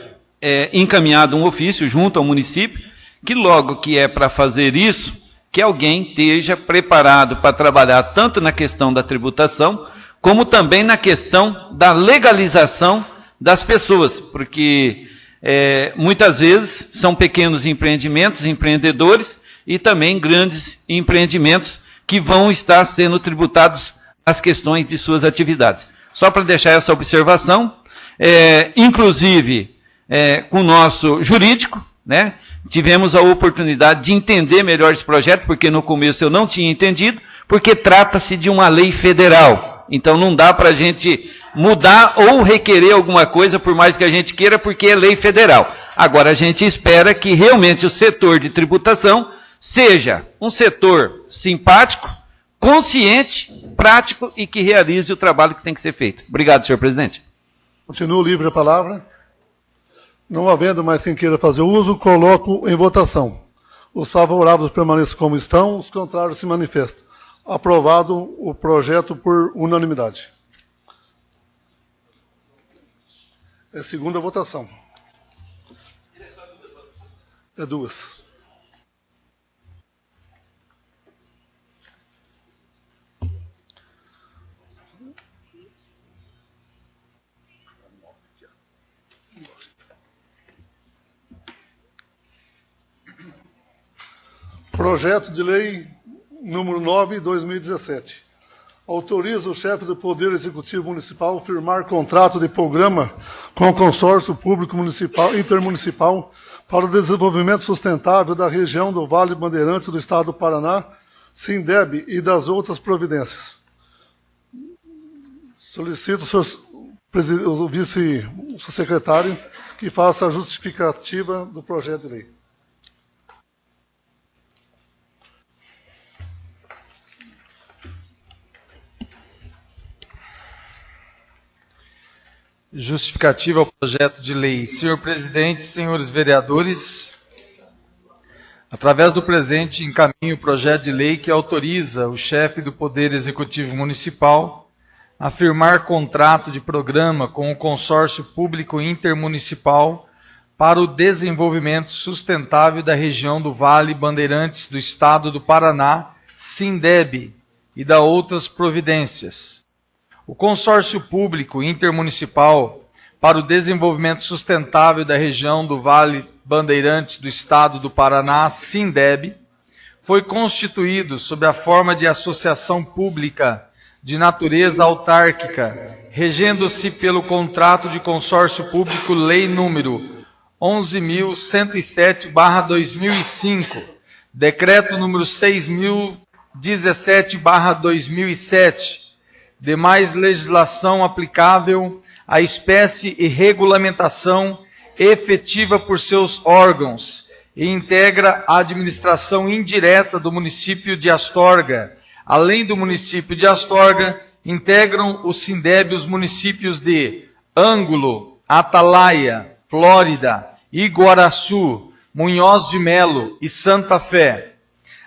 encaminhado um ofício junto ao município, que logo que é para fazer isso, que alguém esteja preparado para trabalhar tanto na questão da tributação, como também na questão da legalização das pessoas, porque muitas vezes são pequenos empreendimentos, empreendedores, e também grandes empreendimentos que vão estar sendo tributados as questões de suas atividades. Só para deixar essa observação, inclusive com o nosso jurídico, né, tivemos a oportunidade de entender melhor esse projeto, porque no começo eu não tinha entendido, porque trata-se de uma lei federal. Então não dá para a gente mudar ou requerer alguma coisa, por mais que a gente queira, porque é lei federal. Agora a gente espera que realmente o setor de tributação seja um setor simpático, consciente, prático e que realize o trabalho que tem que ser feito. Obrigado, senhor presidente. Continuo livre a palavra. Não havendo mais quem queira fazer uso, coloco em votação. Os favoráveis permaneçam como estão, os contrários se manifestam. Aprovado o projeto por unanimidade. É segunda votação. É 2. Projeto de lei número 9/2017. Autoriza o chefe do Poder Executivo Municipal a firmar contrato de programa com o Consórcio Público Municipal Intermunicipal para o Desenvolvimento Sustentável da região do Vale Bandeirantes do Estado do Paraná, Sindeb e das outras providências. Solicito o vice-secretário que faça a justificativa do projeto de lei. Justificativa ao projeto de lei. Senhor presidente, senhores vereadores, através do presente encaminho o projeto de lei que autoriza o chefe do Poder Executivo Municipal a firmar contrato de programa com o Consórcio Público Intermunicipal para o desenvolvimento sustentável da região do Vale Bandeirantes do Estado do Paraná, SINDEB, e da outras providências. O Consórcio Público Intermunicipal para o Desenvolvimento Sustentável da região do Vale Bandeirantes do Estado do Paraná, SINDEB, foi constituído sob a forma de associação pública de natureza autárquica, regendo-se pelo contrato de consórcio público Lei número 11.107/2005, Decreto número 6.017/2007, demais legislação aplicável à espécie e regulamentação efetiva por seus órgãos, e integra a administração indireta do município de Astorga. Além do município de Astorga, integram o SINDEB os municípios de Ângulo, Atalaia, Flórida, Iguaraçu, Munhoz de Melo e Santa Fé.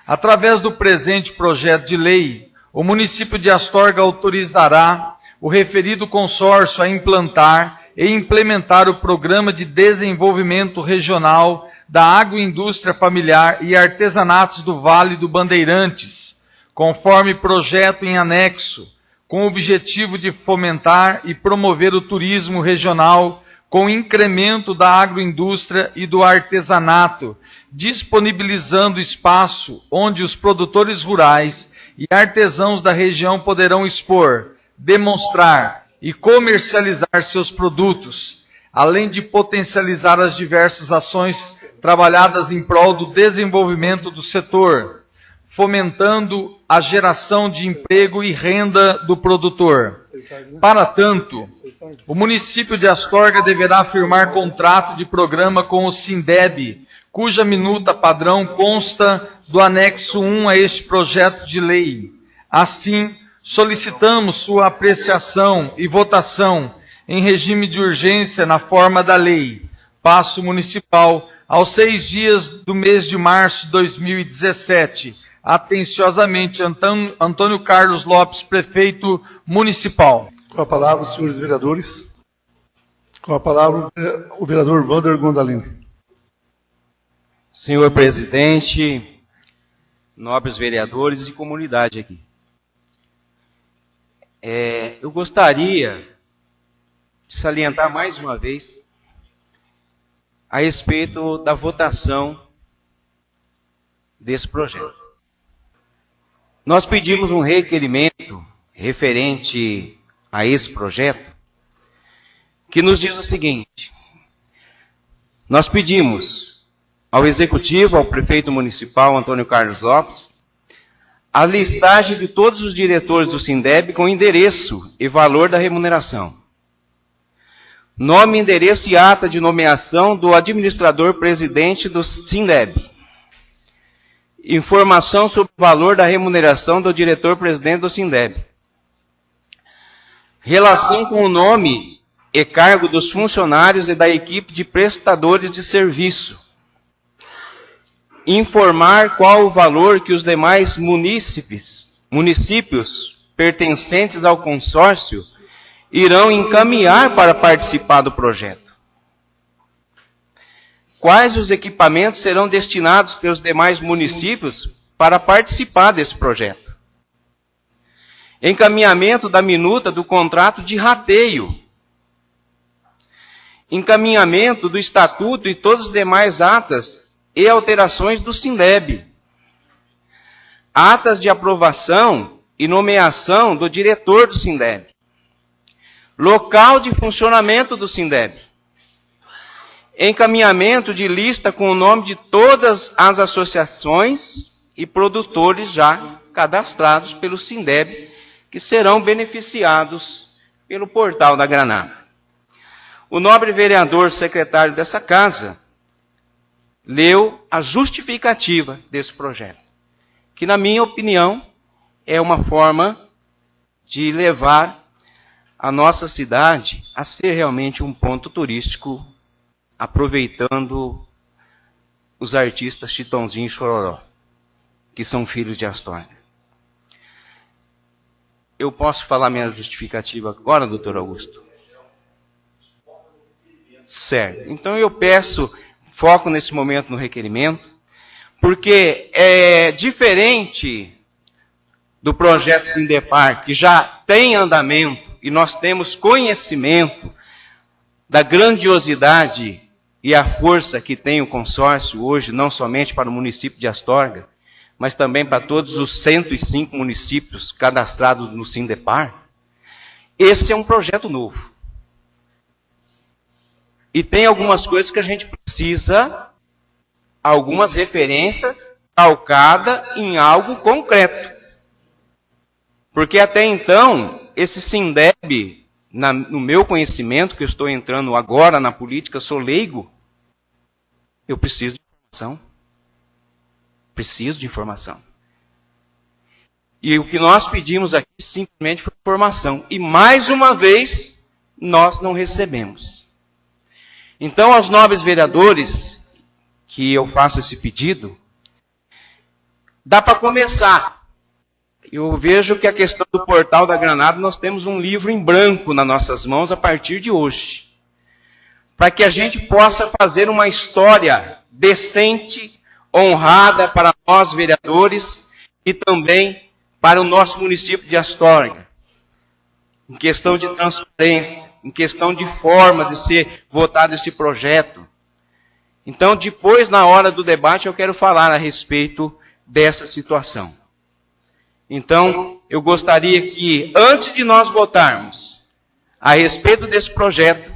Através do presente projeto de lei, o município de Astorga autorizará o referido consórcio a implantar e implementar o Programa de Desenvolvimento Regional da Agroindústria Familiar e Artesanatos do Vale do Bandeirantes, conforme projeto em anexo, com o objetivo de fomentar e promover o turismo regional com incremento da agroindústria e do artesanato, disponibilizando espaço onde os produtores rurais e artesãos da região poderão expor, demonstrar e comercializar seus produtos, além de potencializar as diversas ações trabalhadas em prol do desenvolvimento do setor, fomentando a geração de emprego e renda do produtor. Para tanto, o município de Astorga deverá firmar contrato de programa com o SINDEB, cuja minuta padrão consta do anexo 1 a este projeto de lei. Assim, solicitamos sua apreciação e votação em regime de urgência na forma da lei. Paço Municipal, aos 6 dias do mês de março de 2017. Atenciosamente, Antônio Carlos Lopes, Prefeito Municipal. Com a palavra, os senhores vereadores. Com a palavra, o vereador Wander Gondalini. Senhor presidente, nobres vereadores e comunidade aqui. Eu gostaria de salientar mais uma vez a respeito da votação desse projeto. Nós pedimos um requerimento referente a esse projeto, que nos diz o seguinte: nós pedimos ao Executivo, ao Prefeito Municipal, Antônio Carlos Lopes, a listagem de todos os diretores do SINDEB com endereço e valor da remuneração. Nome, endereço e ata de nomeação do administrador-presidente do SINDEB. Informação sobre o valor da remuneração do diretor-presidente do SINDEB. Relação com o nome e cargo dos funcionários e da equipe de prestadores de serviço. Informar qual o valor que os demais municípios pertencentes ao consórcio irão encaminhar para participar do projeto. Quais os equipamentos serão destinados pelos demais municípios para participar desse projeto? Encaminhamento da minuta do contrato de rateio. Encaminhamento do estatuto e todos os demais atas e alterações do SINDEB. Atas de aprovação e nomeação do diretor do SINDEB. Local de funcionamento do SINDEB. Encaminhamento de lista com o nome de todas as associações e produtores já cadastrados pelo SINDEB, que serão beneficiados pelo portal da Granada. O nobre vereador secretário dessa casa leu a justificativa desse projeto, que, na minha opinião, é uma forma de levar a nossa cidade a ser realmente um ponto turístico, aproveitando os artistas Chitãozinho e Chororó, que são filhos de Astorga. Eu posso falar minha justificativa agora, doutor Augusto? certo. Então eu peço foco nesse momento no requerimento, porque é diferente do projeto Sindepar, que já tem andamento e nós temos conhecimento da grandiosidade e a força que tem o consórcio hoje, não somente para o município de Astorga, mas também para todos os 105 municípios cadastrados no Sindepar. Esse é um projeto novo. E tem algumas coisas que a gente precisa, algumas referências calcadas em algo concreto. Porque até então, esse Sindeb, no meu conhecimento, que eu estou entrando agora na política, sou leigo, eu preciso de informação. Preciso de informação. E o que nós pedimos aqui simplesmente foi informação. E mais uma vez, nós não recebemos. Então, aos nobres vereadores, que eu faço esse pedido, dá para começar. Eu vejo que a questão do Portal da Granada, nós temos um livro em branco nas nossas mãos a partir de hoje. Para que a gente possa fazer uma história decente, honrada para nós vereadores e também para o nosso município de Astorga. Em questão de transparência, em questão de forma de ser votado esse projeto. Então, depois, na hora do debate, eu quero falar a respeito dessa situação. Então, eu gostaria que, antes de nós votarmos a respeito desse projeto,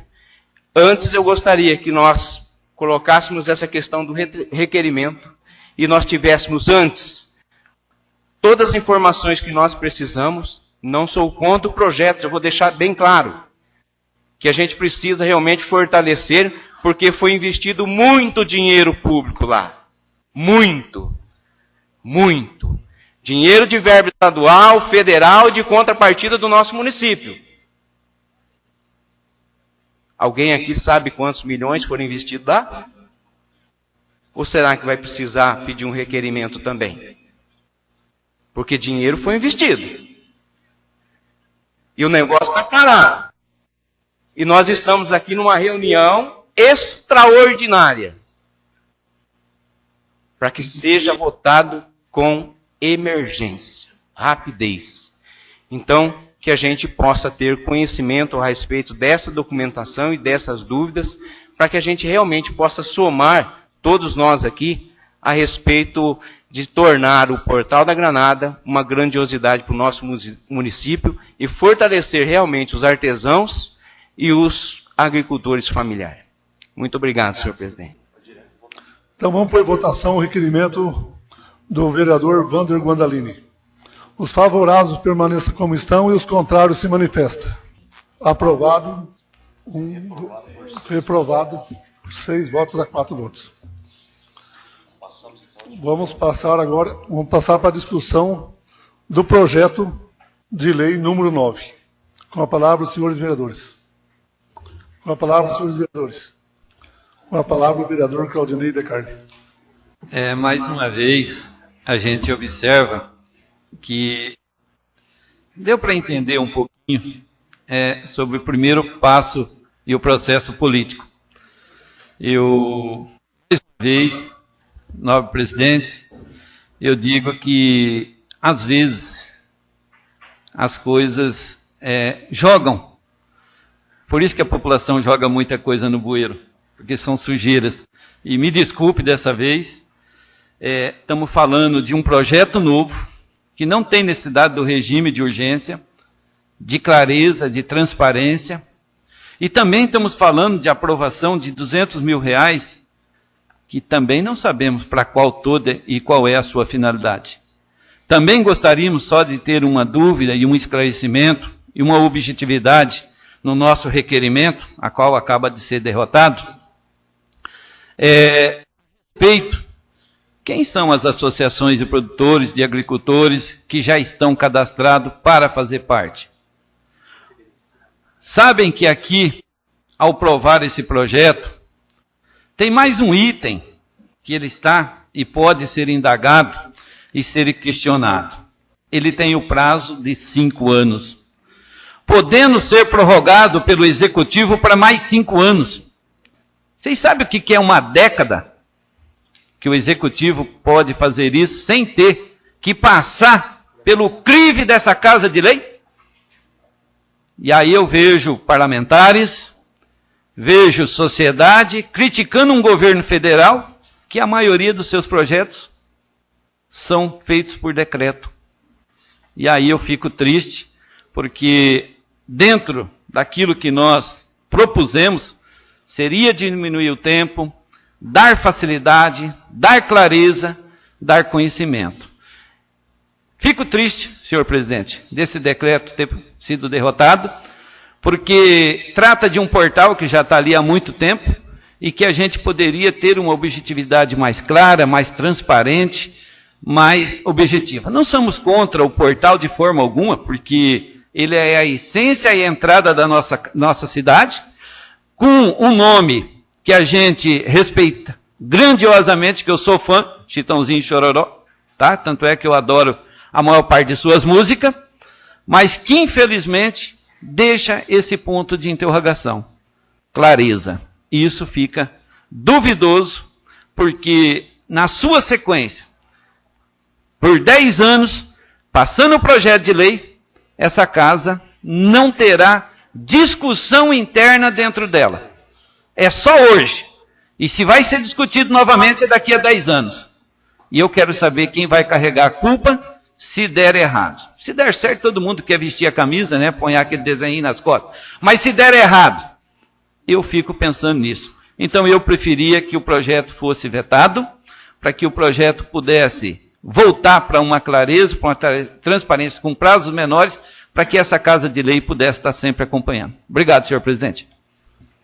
antes eu gostaria que nós colocássemos essa questão do requerimento e nós tivéssemos antes todas as informações que nós precisamos. Não sou contra o projeto, eu vou deixar bem claro que a gente precisa realmente fortalecer, porque foi investido muito dinheiro público lá. Muito. Muito. Dinheiro de verba estadual, federal e de contrapartida do nosso município. Alguém aqui sabe quantos milhões foram investidos lá? Ou será que vai precisar pedir um requerimento também? Porque dinheiro foi investido. E o negócio está parado. E nós estamos aqui numa reunião extraordinária. Para que seja votado com emergência, rapidez. Então, que a gente possa ter conhecimento a respeito dessa documentação e dessas dúvidas, para que a gente realmente possa somar, todos nós aqui, a respeito de tornar o Portal da Granada uma grandiosidade para o nosso município e fortalecer realmente os artesãos e os agricultores familiares. Muito obrigado, senhor presidente. Então vamos pôr em votação o requerimento do vereador Wander Guandalini. Os favoráveis permaneçam como estão e os contrários se manifestam. Aprovado. Reprovado. 6 votos a 4 votos. Vamos passar para a discussão do projeto de lei número 9. Com a palavra, os senhores vereadores. Com a palavra, os senhores vereadores. Com a palavra, o vereador Claudinei de Carli. Mais uma vez, a gente observa que deu para entender um pouquinho sobre o primeiro passo e o processo político. Mais uma vez, nobre presidente, eu digo que, às vezes, as coisas jogam. Por isso que a população joga muita coisa no bueiro, porque são sujeiras. E me desculpe dessa vez, estamos falando de um projeto novo, que não tem necessidade do regime de urgência, de clareza, de transparência. E também estamos falando de aprovação de R$200 mil, que também não sabemos para qual toda e qual é a sua finalidade. Também gostaríamos só de ter uma dúvida e um esclarecimento e uma objetividade no nosso requerimento, a qual acaba de ser derrotado. Respeito, quem são as associações de produtores, de agricultores que já estão cadastrados para fazer parte? Sabem que aqui, ao aprovar esse projeto, tem mais um item que ele está e pode ser indagado e ser questionado. Ele tem o prazo de 5 anos, podendo ser prorrogado pelo Executivo para mais 5 anos. Vocês sabem o que é uma década que o executivo pode fazer isso sem ter que passar pelo crive dessa Casa de Lei? E aí eu vejo parlamentares, vejo sociedade criticando um governo federal que a maioria dos seus projetos são feitos por decreto. E aí eu fico triste, porque dentro daquilo que nós propusemos, seria diminuir o tempo, dar facilidade, dar clareza, dar conhecimento. Fico triste, senhor presidente, desse decreto ter sido derrotado, porque trata de um portal que já está ali há muito tempo e que a gente poderia ter uma objetividade mais clara, mais transparente, mais objetiva. Não somos contra o portal de forma alguma, porque ele é a essência e a entrada da nossa cidade, com um nome que a gente respeita grandiosamente, que eu sou fã, Chitãozinho e Chororó, tá? Tanto é que eu adoro a maior parte de suas músicas, mas que infelizmente deixa esse ponto de interrogação. Clareza. E isso fica duvidoso, porque na sua sequência, por 10 anos, passando o projeto de lei, essa casa não terá discussão interna dentro dela. É só hoje. E se vai ser discutido novamente é daqui a 10 anos. E eu quero saber quem vai carregar a culpa se der errado. Se der certo, todo mundo quer vestir a camisa, né? Põe aquele desenho nas costas. Mas se der errado, eu fico pensando nisso. Então eu preferia que o projeto fosse vetado, para que o projeto pudesse voltar para uma clareza, para uma transparência com prazos menores, para que essa Casa de Lei pudesse estar sempre acompanhando. Obrigado, senhor presidente.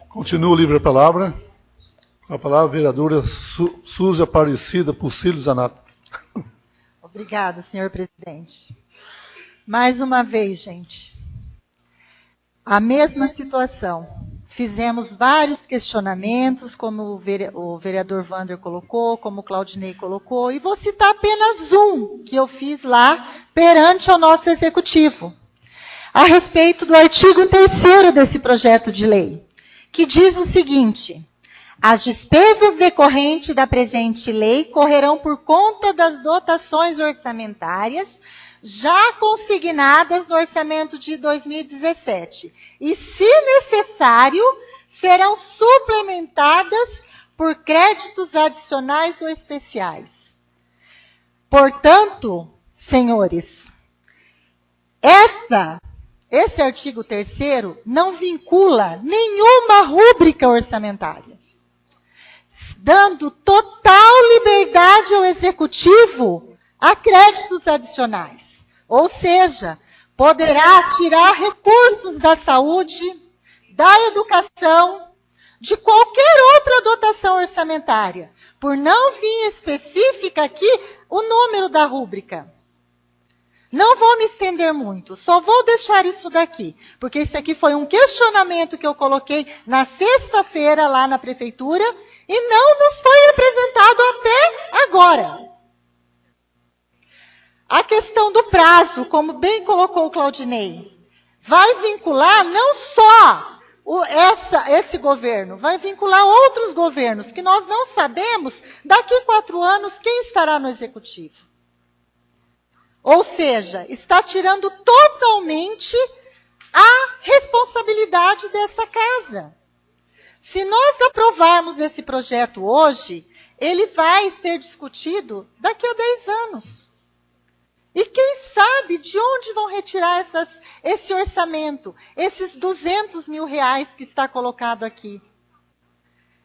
Continua livre a palavra. A palavra, vereadora Suzy Aparecida Pucílio Zanato. Obrigada, senhor presidente. Mais uma vez, gente, a mesma situação. Fizemos vários questionamentos, como o vereador Wander colocou, como o Claudinei colocou, e vou citar apenas um que eu fiz lá perante ao nosso executivo, a respeito do artigo 3º desse projeto de lei, que diz o seguinte: as despesas decorrentes da presente lei correrão por conta das dotações orçamentárias já consignadas no orçamento de 2017 e, se necessário, serão suplementadas por créditos adicionais ou especiais. Portanto, senhores, esse artigo 3º não vincula nenhuma rúbrica orçamentária, dando total liberdade ao executivo a créditos adicionais. Ou seja, poderá tirar recursos da saúde, da educação, de qualquer outra dotação orçamentária, por não vir específica aqui o número da rúbrica. Não vou me estender muito, só vou deixar isso daqui, porque esse aqui foi um questionamento que eu coloquei na sexta-feira lá na prefeitura, e não nos foi apresentado até agora. A questão do prazo, como bem colocou o Claudinei, vai vincular não só esse governo, vai vincular outros governos, que nós não sabemos daqui a 4 anos quem estará no executivo. Ou seja, está tirando totalmente a responsabilidade dessa casa. Se nós aprovarmos esse projeto hoje, ele vai ser discutido daqui a 10 anos. E quem sabe de onde vão retirar esse orçamento, esses 200 mil reais que está colocado aqui.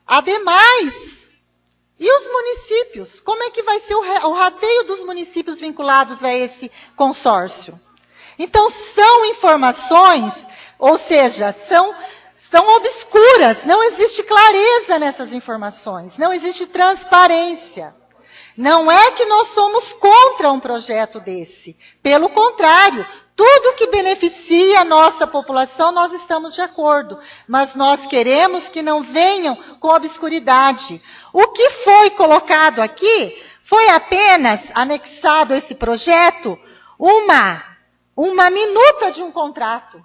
Ademais, e os municípios? Como é que vai ser o rateio dos municípios vinculados a esse consórcio? Então, são informações, ou seja, são obscuras, não existe clareza nessas informações, não existe transparência. Não é que nós somos contra um projeto desse, pelo contrário, tudo que beneficia a nossa população nós estamos de acordo, mas nós queremos que não venham com obscuridade. O que foi colocado aqui foi apenas anexado a esse projeto uma minuta de um contrato.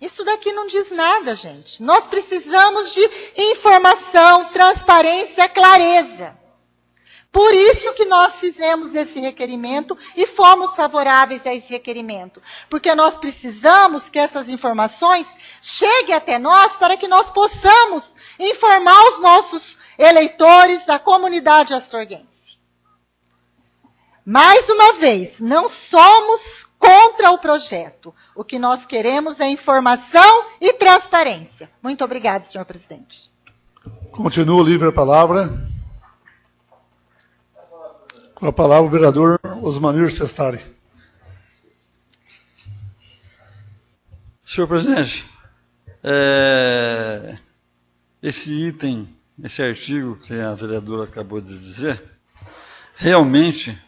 Isso daqui não diz nada, gente. Nós precisamos de informação, transparência, clareza. Por isso que nós fizemos esse requerimento e fomos favoráveis a esse requerimento. Porque nós precisamos que essas informações cheguem até nós para que nós possamos informar os nossos eleitores, a comunidade astorguense. Mais uma vez, não somos contra o projeto. O que nós queremos é informação e transparência. Muito obrigada, senhor presidente. Continua livre a palavra. Com a palavra o vereador Osmanir Sestari. Senhor presidente, esse item, esse artigo que a vereadora acabou de dizer, realmente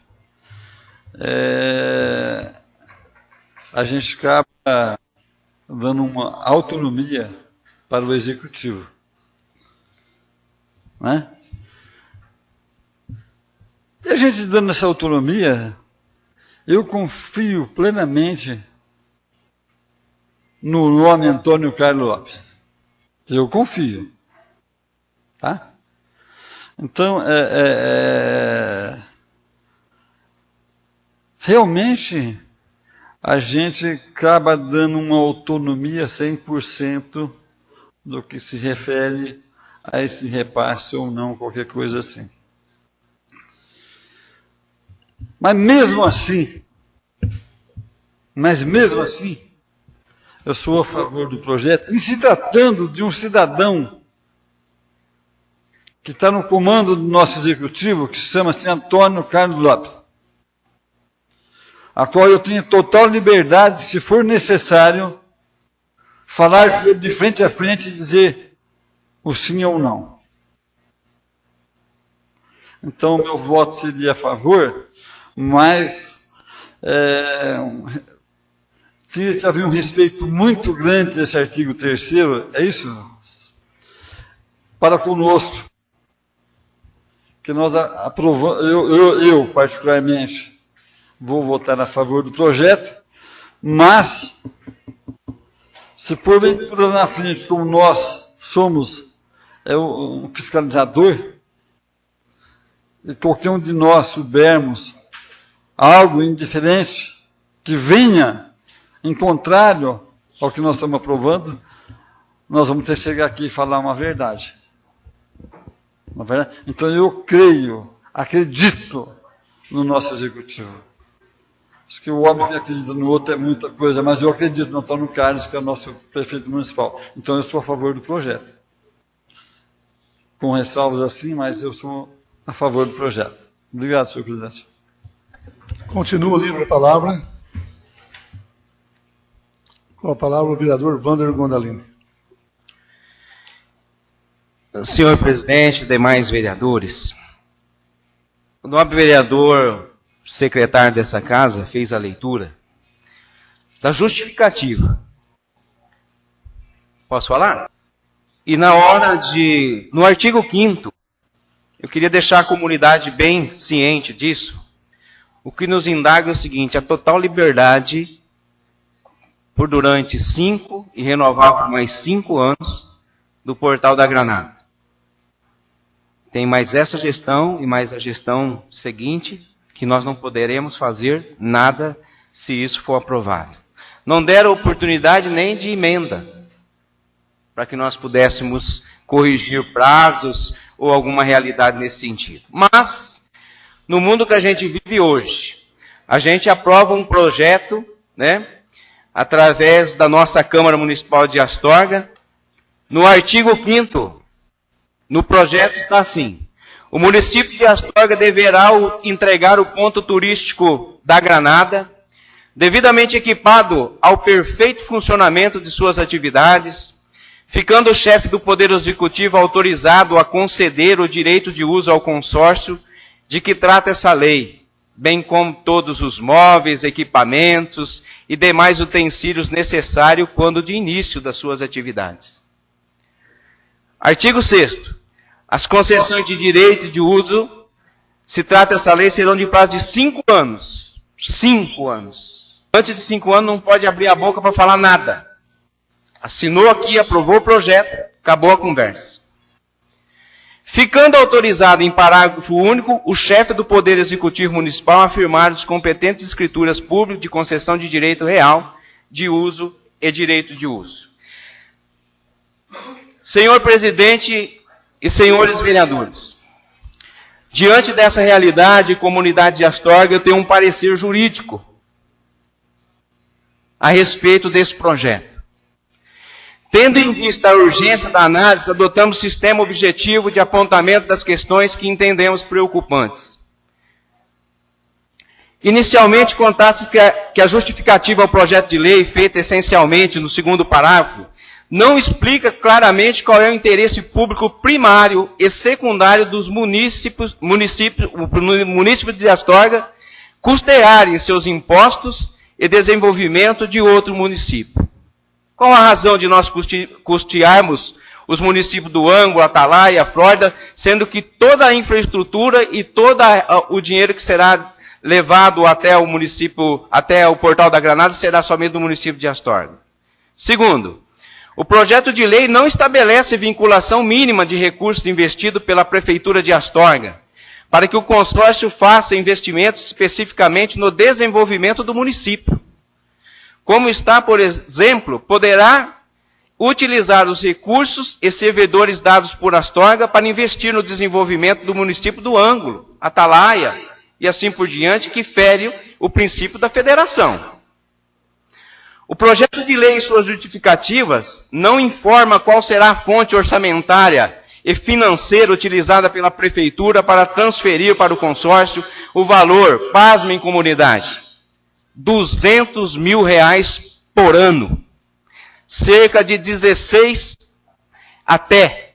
a gente acaba dando uma autonomia para o executivo, né? E a gente dando essa autonomia, eu confio plenamente no nome Antônio Carlos Lopes. Eu confio. Tá? Então, realmente, a gente acaba dando uma autonomia 100% do que se refere a esse repasse ou não, qualquer coisa assim. Mas mesmo assim, eu sou a favor do projeto, e se tratando de um cidadão que está no comando do nosso executivo, que se chama-se Antônio Carlos Lopes, a qual eu tenho total liberdade, se for necessário, falar com ele de frente a frente e dizer o sim ou não. Então, meu voto seria a favor, mas tinha que haver um respeito muito grande desse artigo 3º, é isso? Para conosco. Que nós aprovamos, eu particularmente, vou votar a favor do projeto, mas, se porventura na frente, como nós somos um fiscalizador, e qualquer um de nós soubermos algo indiferente que venha em contrário ao que nós estamos aprovando, nós vamos ter que chegar aqui e falar uma verdade. Uma verdade? Então eu acredito no nosso executivo. Acho que o homem que acredita no outro é muita coisa, mas eu acredito no Antônio Carlos, que é o nosso prefeito municipal. Então eu sou a favor do projeto. Com ressalvas assim, mas eu sou a favor do projeto. Obrigado, senhor presidente. Continua livre a palavra. Com a palavra o vereador Wander Gondalini. Senhor presidente, demais vereadores, o nobre vereador, secretário dessa casa, fez a leitura da justificativa. Posso falar? E no artigo 5º, eu queria deixar a comunidade bem ciente disso. O que nos indaga é o seguinte: a total liberdade por durante 5 e renovar por mais 5 anos do Portal da Granada. Tem mais essa gestão e mais a gestão seguinte, que nós não poderemos fazer nada se isso for aprovado. Não deram oportunidade nem de emenda, para que nós pudéssemos corrigir prazos ou alguma realidade nesse sentido. Mas, no mundo que a gente vive hoje, a gente aprova um projeto, né, através da nossa Câmara Municipal de Astorga. No artigo 5º, no projeto está assim: o município de Astorga deverá entregar o ponto turístico da Granada, devidamente equipado ao perfeito funcionamento de suas atividades, ficando o chefe do Poder Executivo autorizado a conceder o direito de uso ao consórcio de que trata essa lei, bem como todos os móveis, equipamentos e demais utensílios necessários quando de início das suas atividades. Artigo 6º. As concessões de direito de uso, se trata essa lei, serão de prazo de 5 anos. 5 anos. Antes de 5 anos não pode abrir a boca para falar nada. Assinou aqui, aprovou o projeto, acabou a conversa. Ficando autorizado em parágrafo único, o chefe do Poder Executivo Municipal afirmar as competentes escrituras públicas de concessão de direito real, de uso e direito de uso. Senhor presidente e senhores vereadores, diante dessa realidade, comunidade de Astorga, eu tenho um parecer jurídico a respeito desse projeto. Tendo em vista a urgência da análise, adotamos sistema objetivo de apontamento das questões que entendemos preocupantes. Inicialmente, contasse que a justificativa ao projeto de lei, feita essencialmente no segundo parágrafo, não explica claramente qual é o interesse público primário e secundário dos munícipes de Astorga custearem seus impostos e desenvolvimento de outro município. Qual a razão de nós custearmos os municípios do Ângulo, Atalaia, Flórida, sendo que toda a infraestrutura e todo o dinheiro que será levado até o município, até o Portal da Granada, será somente do município de Astorga? Segundo, o projeto de lei não estabelece vinculação mínima de recursos investidos pela Prefeitura de Astorga, para que o consórcio faça investimentos especificamente no desenvolvimento do município. Como está, por exemplo, poderá utilizar os recursos e servidores dados por Astorga para investir no desenvolvimento do município do Ângulo, Atalaia e assim por diante, que fere o princípio da federação. O projeto de lei e suas justificativas não informa qual será a fonte orçamentária e financeira utilizada pela Prefeitura para transferir para o consórcio o valor, pasmem comunidade, R$200 mil por ano. Cerca de 16 até.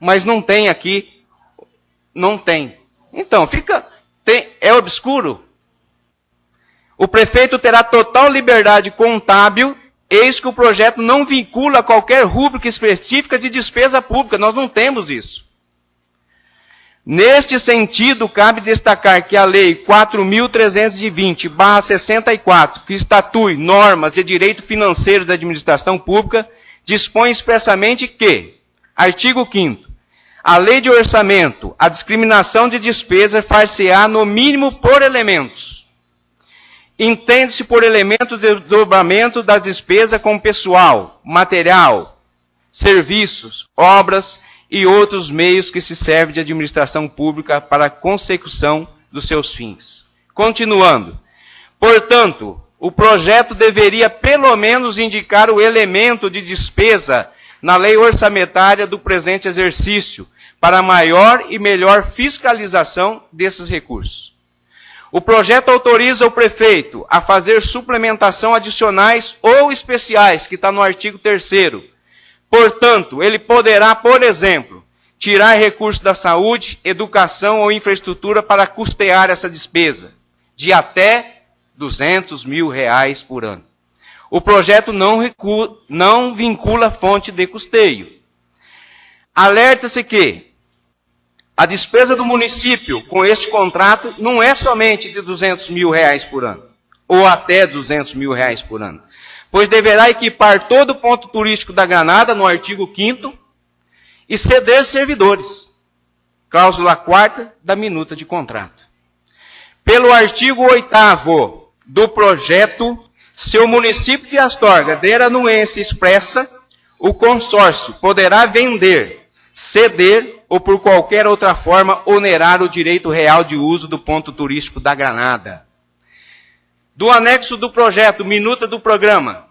Mas não tem aqui. Não tem. Então, é obscuro. O prefeito terá total liberdade contábil, eis que o projeto não vincula qualquer rúbrica específica de despesa pública. Nós não temos isso. Neste sentido, cabe destacar que a Lei 4.320/64, que estatui normas de direito financeiro da administração pública, dispõe expressamente que, artigo 5º, a lei de orçamento, a discriminação de despesa far-se-á no mínimo por elementos. Entende-se por elementos de desdobramento da despesa com pessoal, material, serviços, obras e outros meios que se servem de administração pública para a consecução dos seus fins. Continuando. Portanto, o projeto deveria pelo menos indicar o elemento de despesa na lei orçamentária do presente exercício, para maior e melhor fiscalização desses recursos. O projeto autoriza o prefeito a fazer suplementação adicionais ou especiais, que está no artigo 3º. Portanto, ele poderá, por exemplo, tirar recursos da saúde, educação ou infraestrutura para custear essa despesa, de até R$200 mil por ano. O projeto não vincula fonte de custeio. Alerta-se que a despesa do município com este contrato não é somente de R$200 mil por ano, ou até R$200 mil por ano, pois deverá equipar todo o ponto turístico da Granada, no artigo 5º, e ceder servidores. Cláusula 4ª da minuta de contrato. Pelo artigo 8º do projeto, se o município de Astorga der anuência expressa, o consórcio poderá vender, ceder ou por qualquer outra forma onerar o direito real de uso do ponto turístico da Granada. Do anexo do projeto, minuta do programa.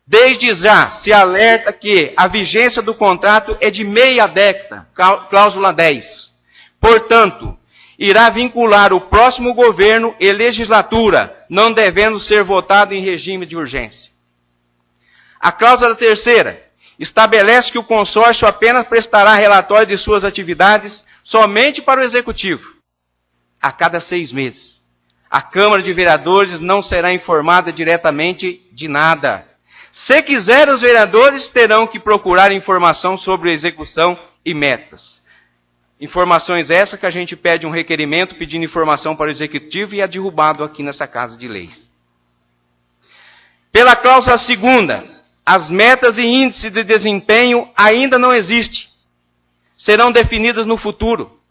Desde já se alerta que a vigência do contrato é de meia década, cláusula 10. Portanto, irá vincular o próximo governo e legislatura, não devendo ser votado em regime de urgência. A cláusula 3ª estabelece que o consórcio apenas prestará relatório de suas atividades somente para o Executivo, a cada 6 meses. A Câmara de Vereadores não será informada diretamente de nada. Se quiser, os vereadores terão que procurar informação sobre a execução e metas. Informações essas que a gente pede um requerimento pedindo informação para o Executivo e é derrubado aqui nessa Casa de Leis. Pela cláusula 2ª, As metas e índices de desempenho ainda não existem. Serão definidas no futuro,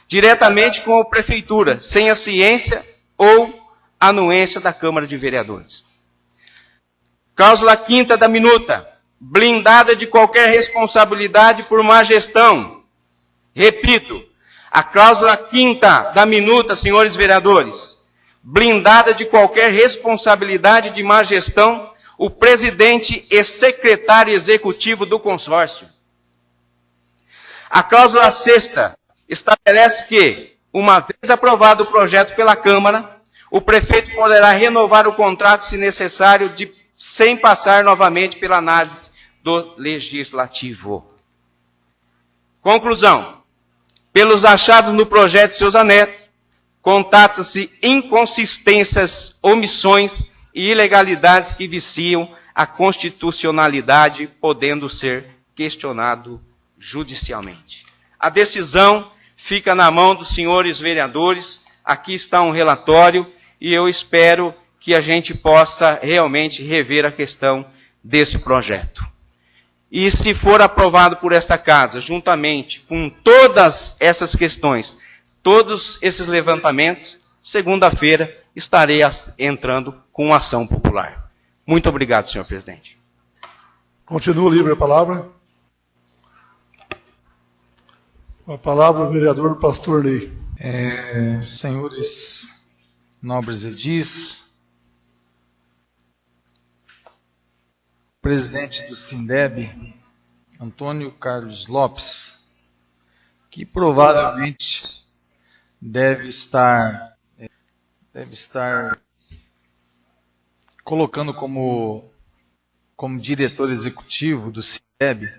diretamente com a Prefeitura, sem a ciência ou anuência da Câmara de Vereadores. Cláusula 5ª da minuta, blindada de qualquer responsabilidade por má gestão. Repito, a cláusula 5ª da minuta, senhores vereadores, blindada de qualquer responsabilidade de má gestão, o presidente e secretário executivo do consórcio. A cláusula 6ª estabelece que, uma vez aprovado o projeto pela Câmara, o prefeito poderá renovar o contrato, se necessário, sem passar novamente pela análise do Legislativo. Conclusão. Pelos achados no projeto de Souza Neto, constata-se inconsistências, omissões e ilegalidades que viciam a constitucionalidade, podendo ser questionado judicialmente. A decisão fica na mão dos senhores vereadores. Aqui está um relatório e eu espero que a gente possa realmente rever a questão desse projeto. E se for aprovado por esta casa, juntamente com todas essas questões, todos esses levantamentos, segunda-feira estarei entrando com ação popular. Muito obrigado, senhor presidente. Continua livre a palavra. A palavra o vereador Pastor Ney. Senhores nobres edis, presidente do Sindeb, Antônio Carlos Lopes, que provavelmente deve estar colocando como diretor executivo do Sindeb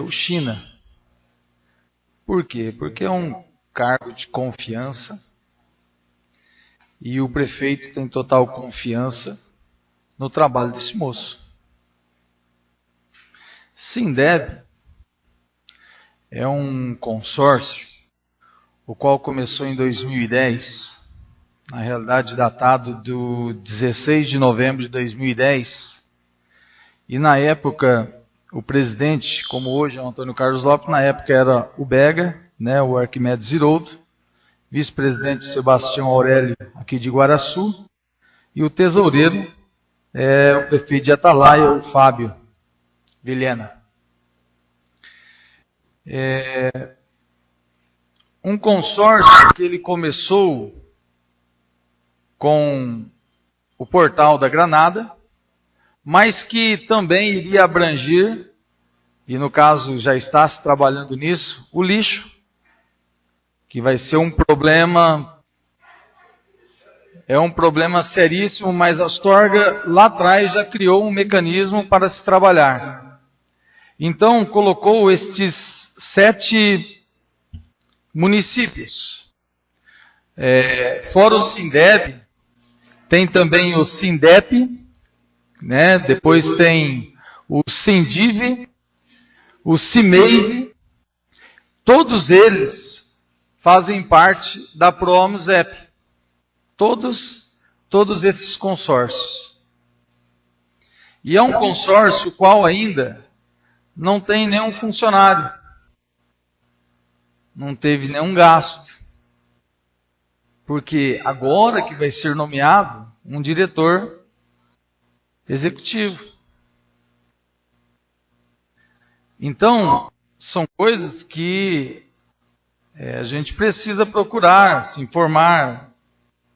o China. Por quê? Porque é um cargo de confiança e o prefeito tem total confiança no trabalho desse moço. Sindeb é um consórcio o qual começou em 2010, na realidade datado do 16 de novembro de 2010, e na época o presidente, como hoje é o Antônio Carlos Lopes, na época era o Bega, o Arquimedes Ziroldo, vice-presidente Sebastião Aurélio, aqui de Guaraçu, e o tesoureiro é o prefeito de Atalaia, o Fábio Vilhena. Um consórcio que ele começou com o Portal da Granada, mas que também iria abranger, e no caso já está se trabalhando nisso, o lixo, que vai ser um problema, seríssimo, mas a Astorga lá atrás já criou um mecanismo para se trabalhar. Então colocou estes 7 municípios. Fora o Sindeb, tem também o Sindep, depois tem o Sindive, o Cimeive, todos eles fazem parte da Promzep. Todos esses consórcios. E é um consórcio qual ainda não tem nenhum funcionário. Não teve nenhum gasto. Porque agora que vai ser nomeado um diretor executivo. Então, são coisas que a gente precisa procurar, se informar.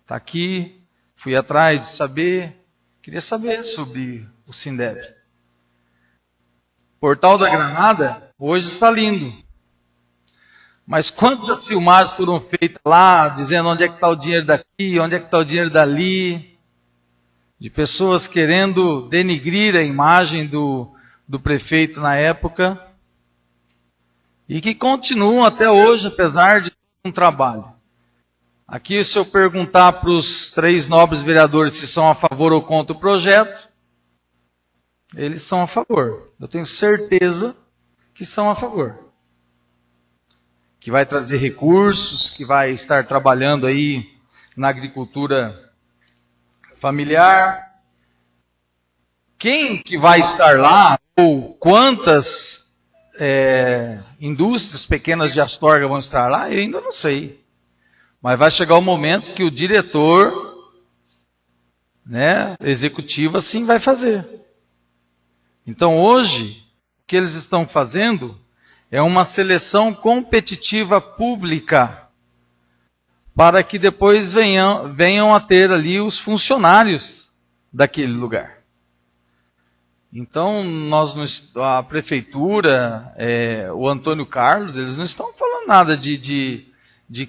Está aqui, fui atrás de saber, queria saber sobre o Sindeb. Portal da Granada, hoje está lindo. Mas quantas filmagens foram feitas lá, dizendo onde é que está o dinheiro daqui, onde é que está o dinheiro dali, de pessoas querendo denigrir a imagem do prefeito na época, e que continuam até hoje, apesar de um trabalho. Aqui, se eu perguntar para os 3 nobres vereadores se são a favor ou contra o projeto, eles são a favor. Eu tenho certeza que são a favor. Que vai trazer recursos, que vai estar trabalhando aí na agricultura familiar. Quem que vai estar lá, ou quantas indústrias pequenas de Astorga vão estar lá, eu ainda não sei. Mas vai chegar o momento que o diretor, né, executivo assim vai fazer. Então hoje, o que eles estão fazendo é uma seleção competitiva pública, para que depois venham a ter ali os funcionários daquele lugar. Então, a prefeitura, o Antônio Carlos, eles não estão falando nada de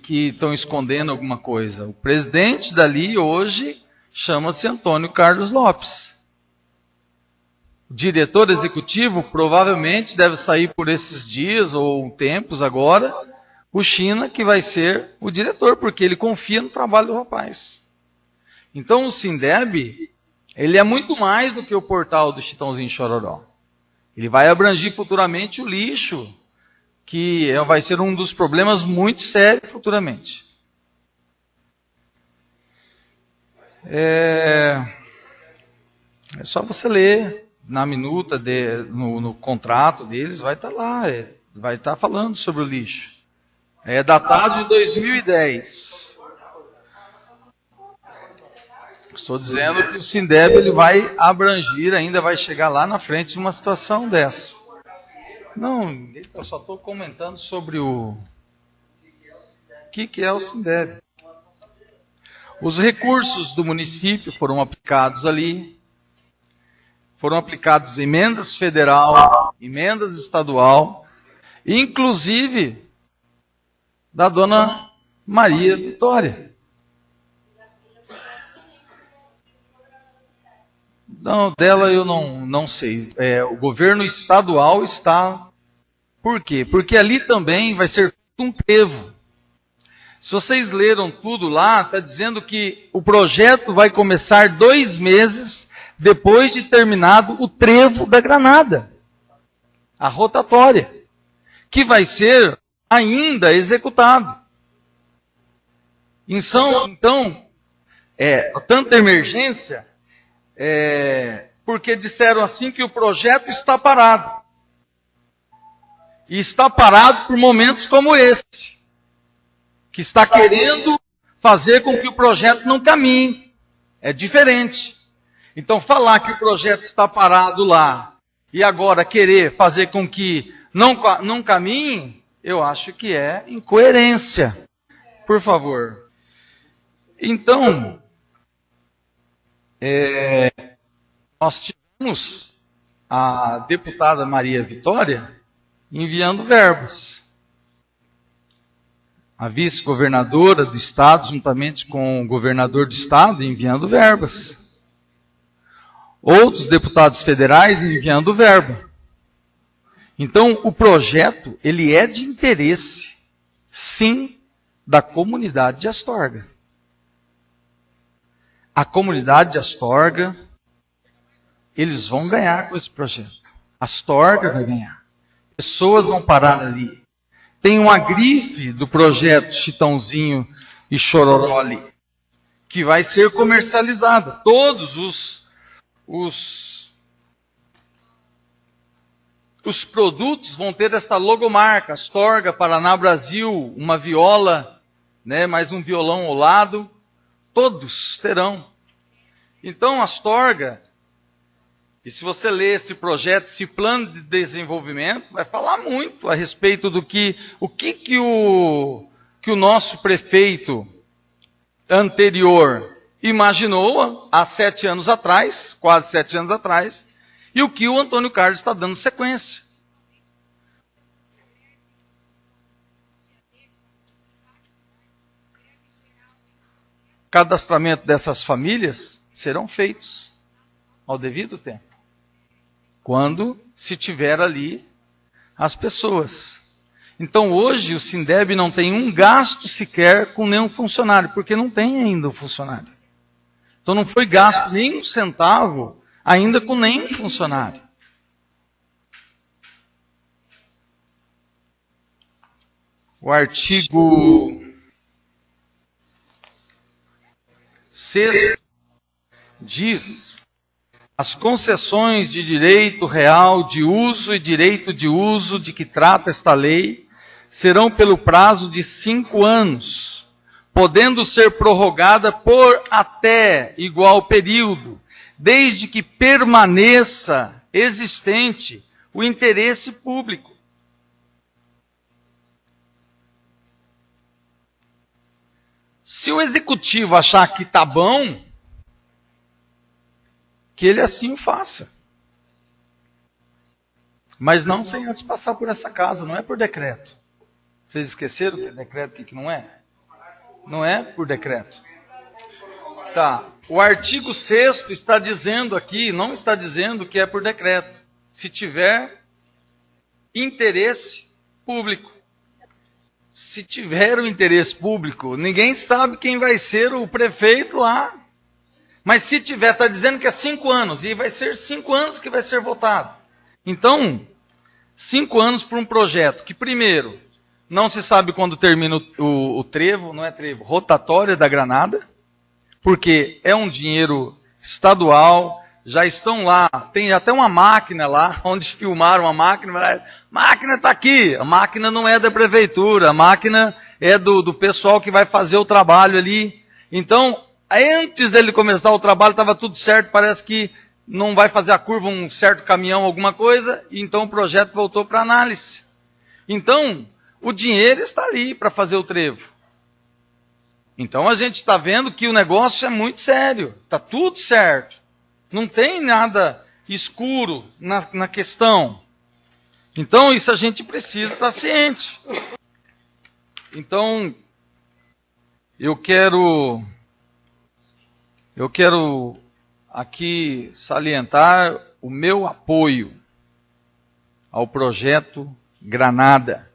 que estão escondendo alguma coisa. O presidente dali hoje chama-se Antônio Carlos Lopes. O diretor executivo provavelmente deve sair por esses dias ou tempos agora, o China, que vai ser o diretor, porque ele confia no trabalho do rapaz. Então o Sindeb, ele é muito mais do que o portal do Chitãozinho Chororó. Ele vai abranger futuramente o lixo, que vai ser um dos problemas muito sérios futuramente. É só você ler na minuta, no contrato deles, vai estar lá, vai estar falando sobre o lixo. É datado de 2010. Estou dizendo que o Sindeb ele vai abranger, ainda vai chegar lá na frente de uma situação dessa. Não, eu só estou comentando sobre o que é o Sindeb. Os recursos do município foram aplicados ali, foram aplicados emendas federal, emendas estadual, inclusive da dona Maria Vitória. Não, dela eu não sei. O governo estadual está... Por quê? Porque ali também vai ser um trevo. Se vocês leram tudo lá, está dizendo que o projeto vai começar 2 meses depois de terminado o trevo da Granada. A rotatória. Que vai ser ainda executado. Então, tanta emergência... porque disseram assim que o projeto está parado. E está parado por momentos como este, que está querendo fazer com que o projeto não caminhe. É diferente. Então, falar que o projeto está parado lá e agora querer fazer com que não caminhe, eu acho que é incoerência. Por favor. Então, nós tivemos a deputada Maria Vitória enviando verbas. A vice-governadora do estado, juntamente com o governador do estado, enviando verbas. Outros deputados federais enviando verba. Então, o projeto, ele é de interesse, sim, da comunidade de Astorga. A comunidade de Astorga, eles vão ganhar com esse projeto. Astorga vai ganhar. Pessoas vão parar ali. Tem uma grife do projeto Chitãozinho e Chororó ali, que vai ser comercializada. Todos os produtos vão ter esta logomarca, Astorga, Paraná, Brasil, uma viola, né, mais um violão ao lado. Todos terão. Então, Astorga, e se você ler esse projeto, esse plano de desenvolvimento, vai falar muito a respeito do que o nosso prefeito anterior imaginou há 7 anos atrás, quase 7 anos atrás, e o que o Antônio Carlos está dando sequência. Cadastramento dessas famílias serão feitos ao devido tempo, quando se tiver ali as pessoas. Então hoje o Sindeb não tem um gasto sequer com nenhum funcionário, porque não tem ainda um funcionário. Então não foi gasto nem um centavo ainda com nenhum funcionário. O artigo 6º diz: as concessões de direito real de uso e direito de uso de que trata esta lei serão pelo prazo de 5 anos, podendo ser prorrogada por até igual período, desde que permaneça existente o interesse público. Se o executivo achar que está bom, que ele assim o faça. Mas não sem antes passar por essa casa, não é por decreto. Vocês esqueceram que é decreto e que não é? Não é por decreto. Tá. O artigo 6º está dizendo aqui, não está dizendo que é por decreto. Se tiver interesse público. Se tiver o interesse público, ninguém sabe quem vai ser o prefeito lá. Mas se tiver, está dizendo que é 5 anos, e vai ser 5 anos que vai ser votado. Então, 5 anos para um projeto que, primeiro, não se sabe quando termina o trevo, não é trevo, rotatória da Granada, porque é um dinheiro estadual, já estão lá, tem até uma máquina lá, onde filmaram a máquina está aqui, a máquina não é da prefeitura, a máquina é do pessoal que vai fazer o trabalho ali. Então, antes dele começar o trabalho, estava tudo certo, parece que não vai fazer a curva um certo caminhão, alguma coisa, e então o projeto voltou para análise. Então, o dinheiro está ali para fazer o trevo. Então a gente está vendo que o negócio é muito sério, está tudo certo. Não tem nada escuro na questão. Então isso a gente precisa estar ciente. Então, eu quero aqui salientar o meu apoio ao projeto Granada,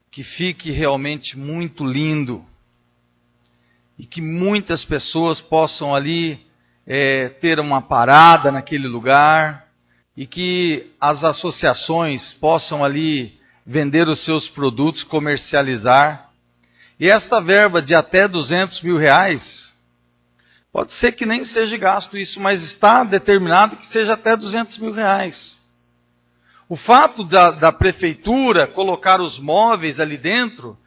que fique realmente muito lindo e que muitas pessoas possam ali ter uma parada naquele lugar e que as associações possam ali vender os seus produtos, comercializar. E esta verba de até R$200 mil, pode ser que nem seja gasto isso, mas está determinado que seja até R$200 mil. O fato da prefeitura colocar os móveis ali dentro,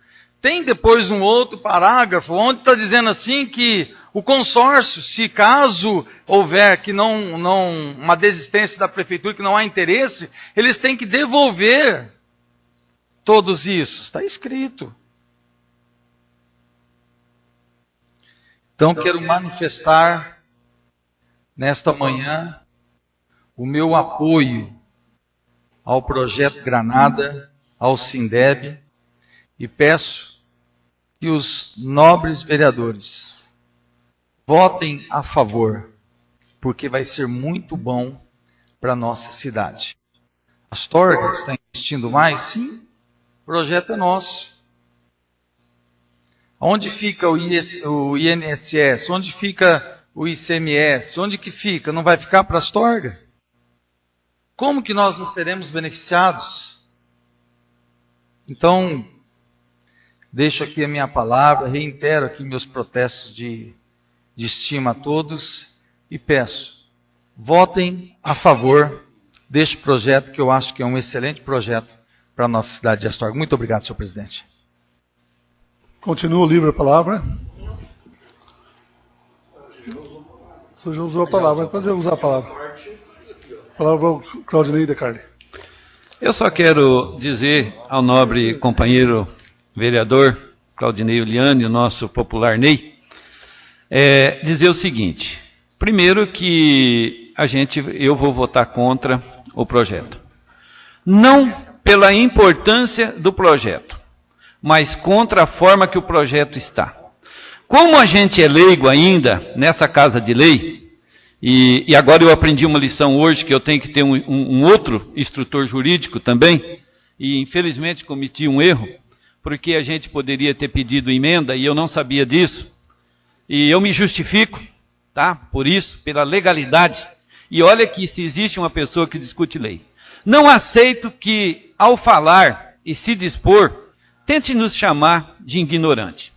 tem depois um outro parágrafo, onde está dizendo assim que o consórcio, se caso houver que não uma desistência da prefeitura, que não há interesse, eles têm que devolver todos isso. Está escrito. Então quero manifestar nesta manhã o meu apoio ao projeto Granada, ao Sindeb, e peço que os nobres vereadores votem a favor, porque vai ser muito bom para a nossa cidade. Astorga está investindo mais? Sim, o projeto é nosso. Onde fica o INSS? Onde fica o ICMS? Onde que fica? Não vai ficar para Astorga? Como que nós não seremos beneficiados? Então, deixo aqui a minha palavra, reitero aqui meus protestos de estima a todos e peço, votem a favor deste projeto, que eu acho que é um excelente projeto para a nossa cidade de Astorga. Muito obrigado, senhor presidente. Continua livre a palavra. Você já usou a palavra, pode usar a palavra. A palavra ao Claudinei de Carli. Eu só quero dizer ao nobre companheiro vereador Claudinei Uliani, o nosso popular Ney, dizer o seguinte. Primeiro que eu vou votar contra o projeto. Não pela importância do projeto, mas contra a forma que o projeto está. Como a gente é leigo ainda nessa casa de lei, e agora eu aprendi uma lição hoje, que eu tenho que ter um outro instrutor jurídico também, e infelizmente cometi um erro, porque a gente poderia ter pedido emenda, e eu não sabia disso, e eu me justifico, tá? Por isso, pela legalidade, e olha que se existe uma pessoa que discute lei. Não aceito que, ao falar e se dispor, tente nos chamar de ignorante.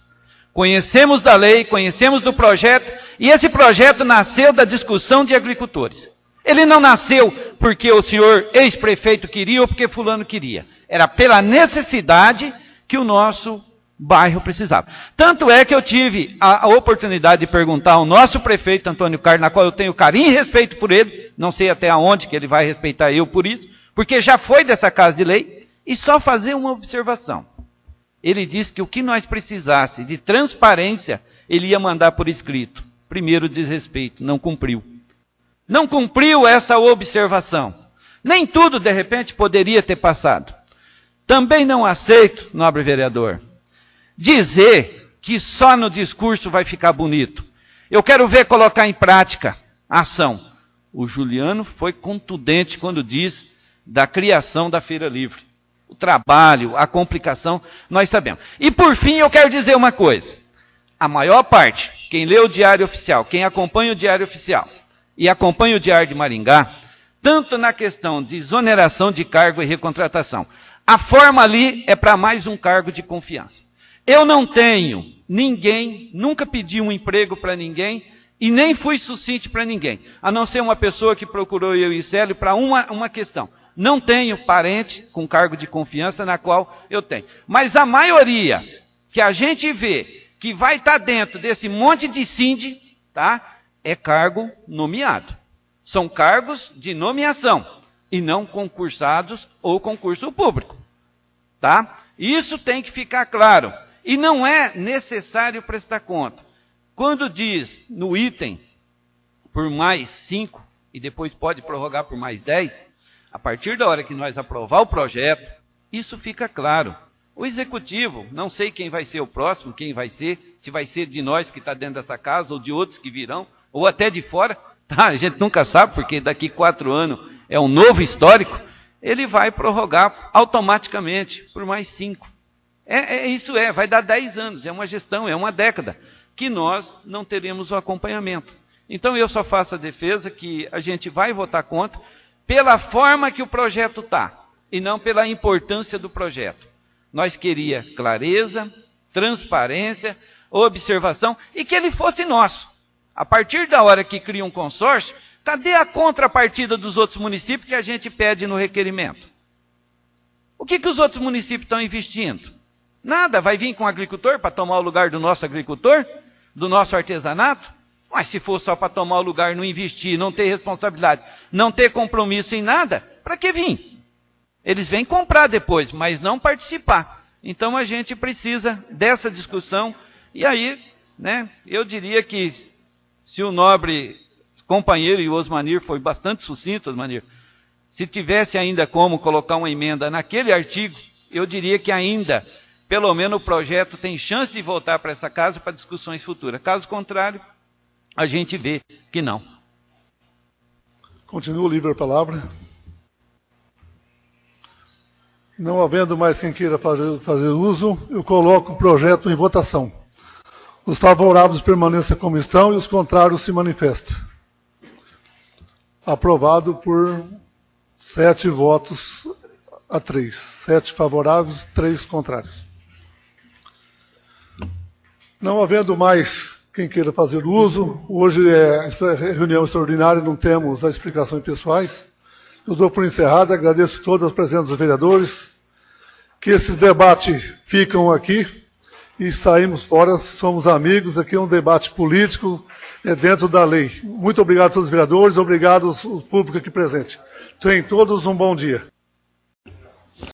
Conhecemos da lei, conhecemos do projeto, e esse projeto nasceu da discussão de agricultores. Ele não nasceu porque o senhor ex-prefeito queria ou porque fulano queria. Era pela necessidade que o nosso bairro precisava. Tanto é que eu tive a oportunidade de perguntar ao nosso prefeito Antônio Carlos, na qual eu tenho carinho e respeito por ele, não sei até aonde que ele vai respeitar eu por isso, porque já foi dessa casa de lei, e só fazer uma observação. Ele disse que o que nós precisasse de transparência, ele ia mandar por escrito. Primeiro desrespeito, não cumpriu. Não cumpriu essa observação. Nem tudo, de repente, poderia ter passado. Também não aceito, nobre vereador, dizer que só no discurso vai ficar bonito. Eu quero ver colocar em prática a ação. O Juliano foi contundente quando diz da criação da Feira Livre. O trabalho, a complicação, nós sabemos. E por fim, eu quero dizer uma coisa. A maior parte, quem lê o Diário Oficial, quem acompanha o Diário Oficial e acompanha o Diário de Maringá, tanto na questão de exoneração de cargo e recontratação, a forma ali é para mais um cargo de confiança. Eu não tenho ninguém, nunca pedi um emprego para ninguém e nem fui sucinto para ninguém, a não ser uma pessoa que procurou eu e Célio para uma questão. Não tenho parente com cargo de confiança na qual eu tenho. Mas a maioria que a gente vê que vai estar dentro desse monte de síndico, tá, é cargo nomeado. São cargos de nomeação e não concursados ou concurso público. Tá? Isso tem que ficar claro. E não é necessário prestar conta. Quando diz no item por mais 5 e depois pode prorrogar por mais 10, a partir da hora que nós aprovar o projeto, isso fica claro. O executivo, não sei quem vai ser o próximo, quem vai ser, se vai ser de nós que está dentro dessa casa ou de outros que virão, ou até de fora, tá? A gente nunca sabe, porque daqui 4 anos é um novo histórico, ele vai prorrogar automaticamente por mais 5. Isso vai dar 10 anos, é uma gestão, é uma década, que nós não teremos o acompanhamento. Então eu só faço a defesa que a gente vai votar contra pela forma que o projeto está, e não pela importância do projeto. Nós queria clareza, transparência, observação, e que ele fosse nosso. A partir da hora que cria um consórcio, cadê a contrapartida dos outros municípios que a gente pede no requerimento? O que os outros municípios estão investindo? Nada, vai vir com o agricultor para tomar o lugar do nosso agricultor, do nosso artesanato? Mas se for só para tomar o lugar, não investir, não ter responsabilidade, não ter compromisso em nada, para que vir? Eles vêm comprar depois, mas não participar. Então a gente precisa dessa discussão. E aí, né, eu diria que se o nobre companheiro, e o Osmanir foi bastante sucinto, Osmanir, se tivesse ainda como colocar uma emenda naquele artigo, eu diria que ainda, pelo menos o projeto tem chance de voltar para essa casa para discussões futuras. Caso contrário, a gente vê que não. Continua livre a palavra. Não havendo mais quem queira fazer uso, eu coloco o projeto em votação. Os favoráveis permaneçam como estão e os contrários se manifestam. Aprovado por 7 votos a 3. 7 favoráveis, 3 contrários. Não havendo mais quem queira fazer uso, hoje essa reunião extraordinária, não temos as explicações pessoais. Eu dou por encerrado, agradeço todas as presenças dos vereadores, que esses debates ficam aqui e saímos fora, somos amigos, aqui é um debate político dentro da lei. Muito obrigado a todos os vereadores, obrigado ao público aqui presente. Tenham todos um bom dia.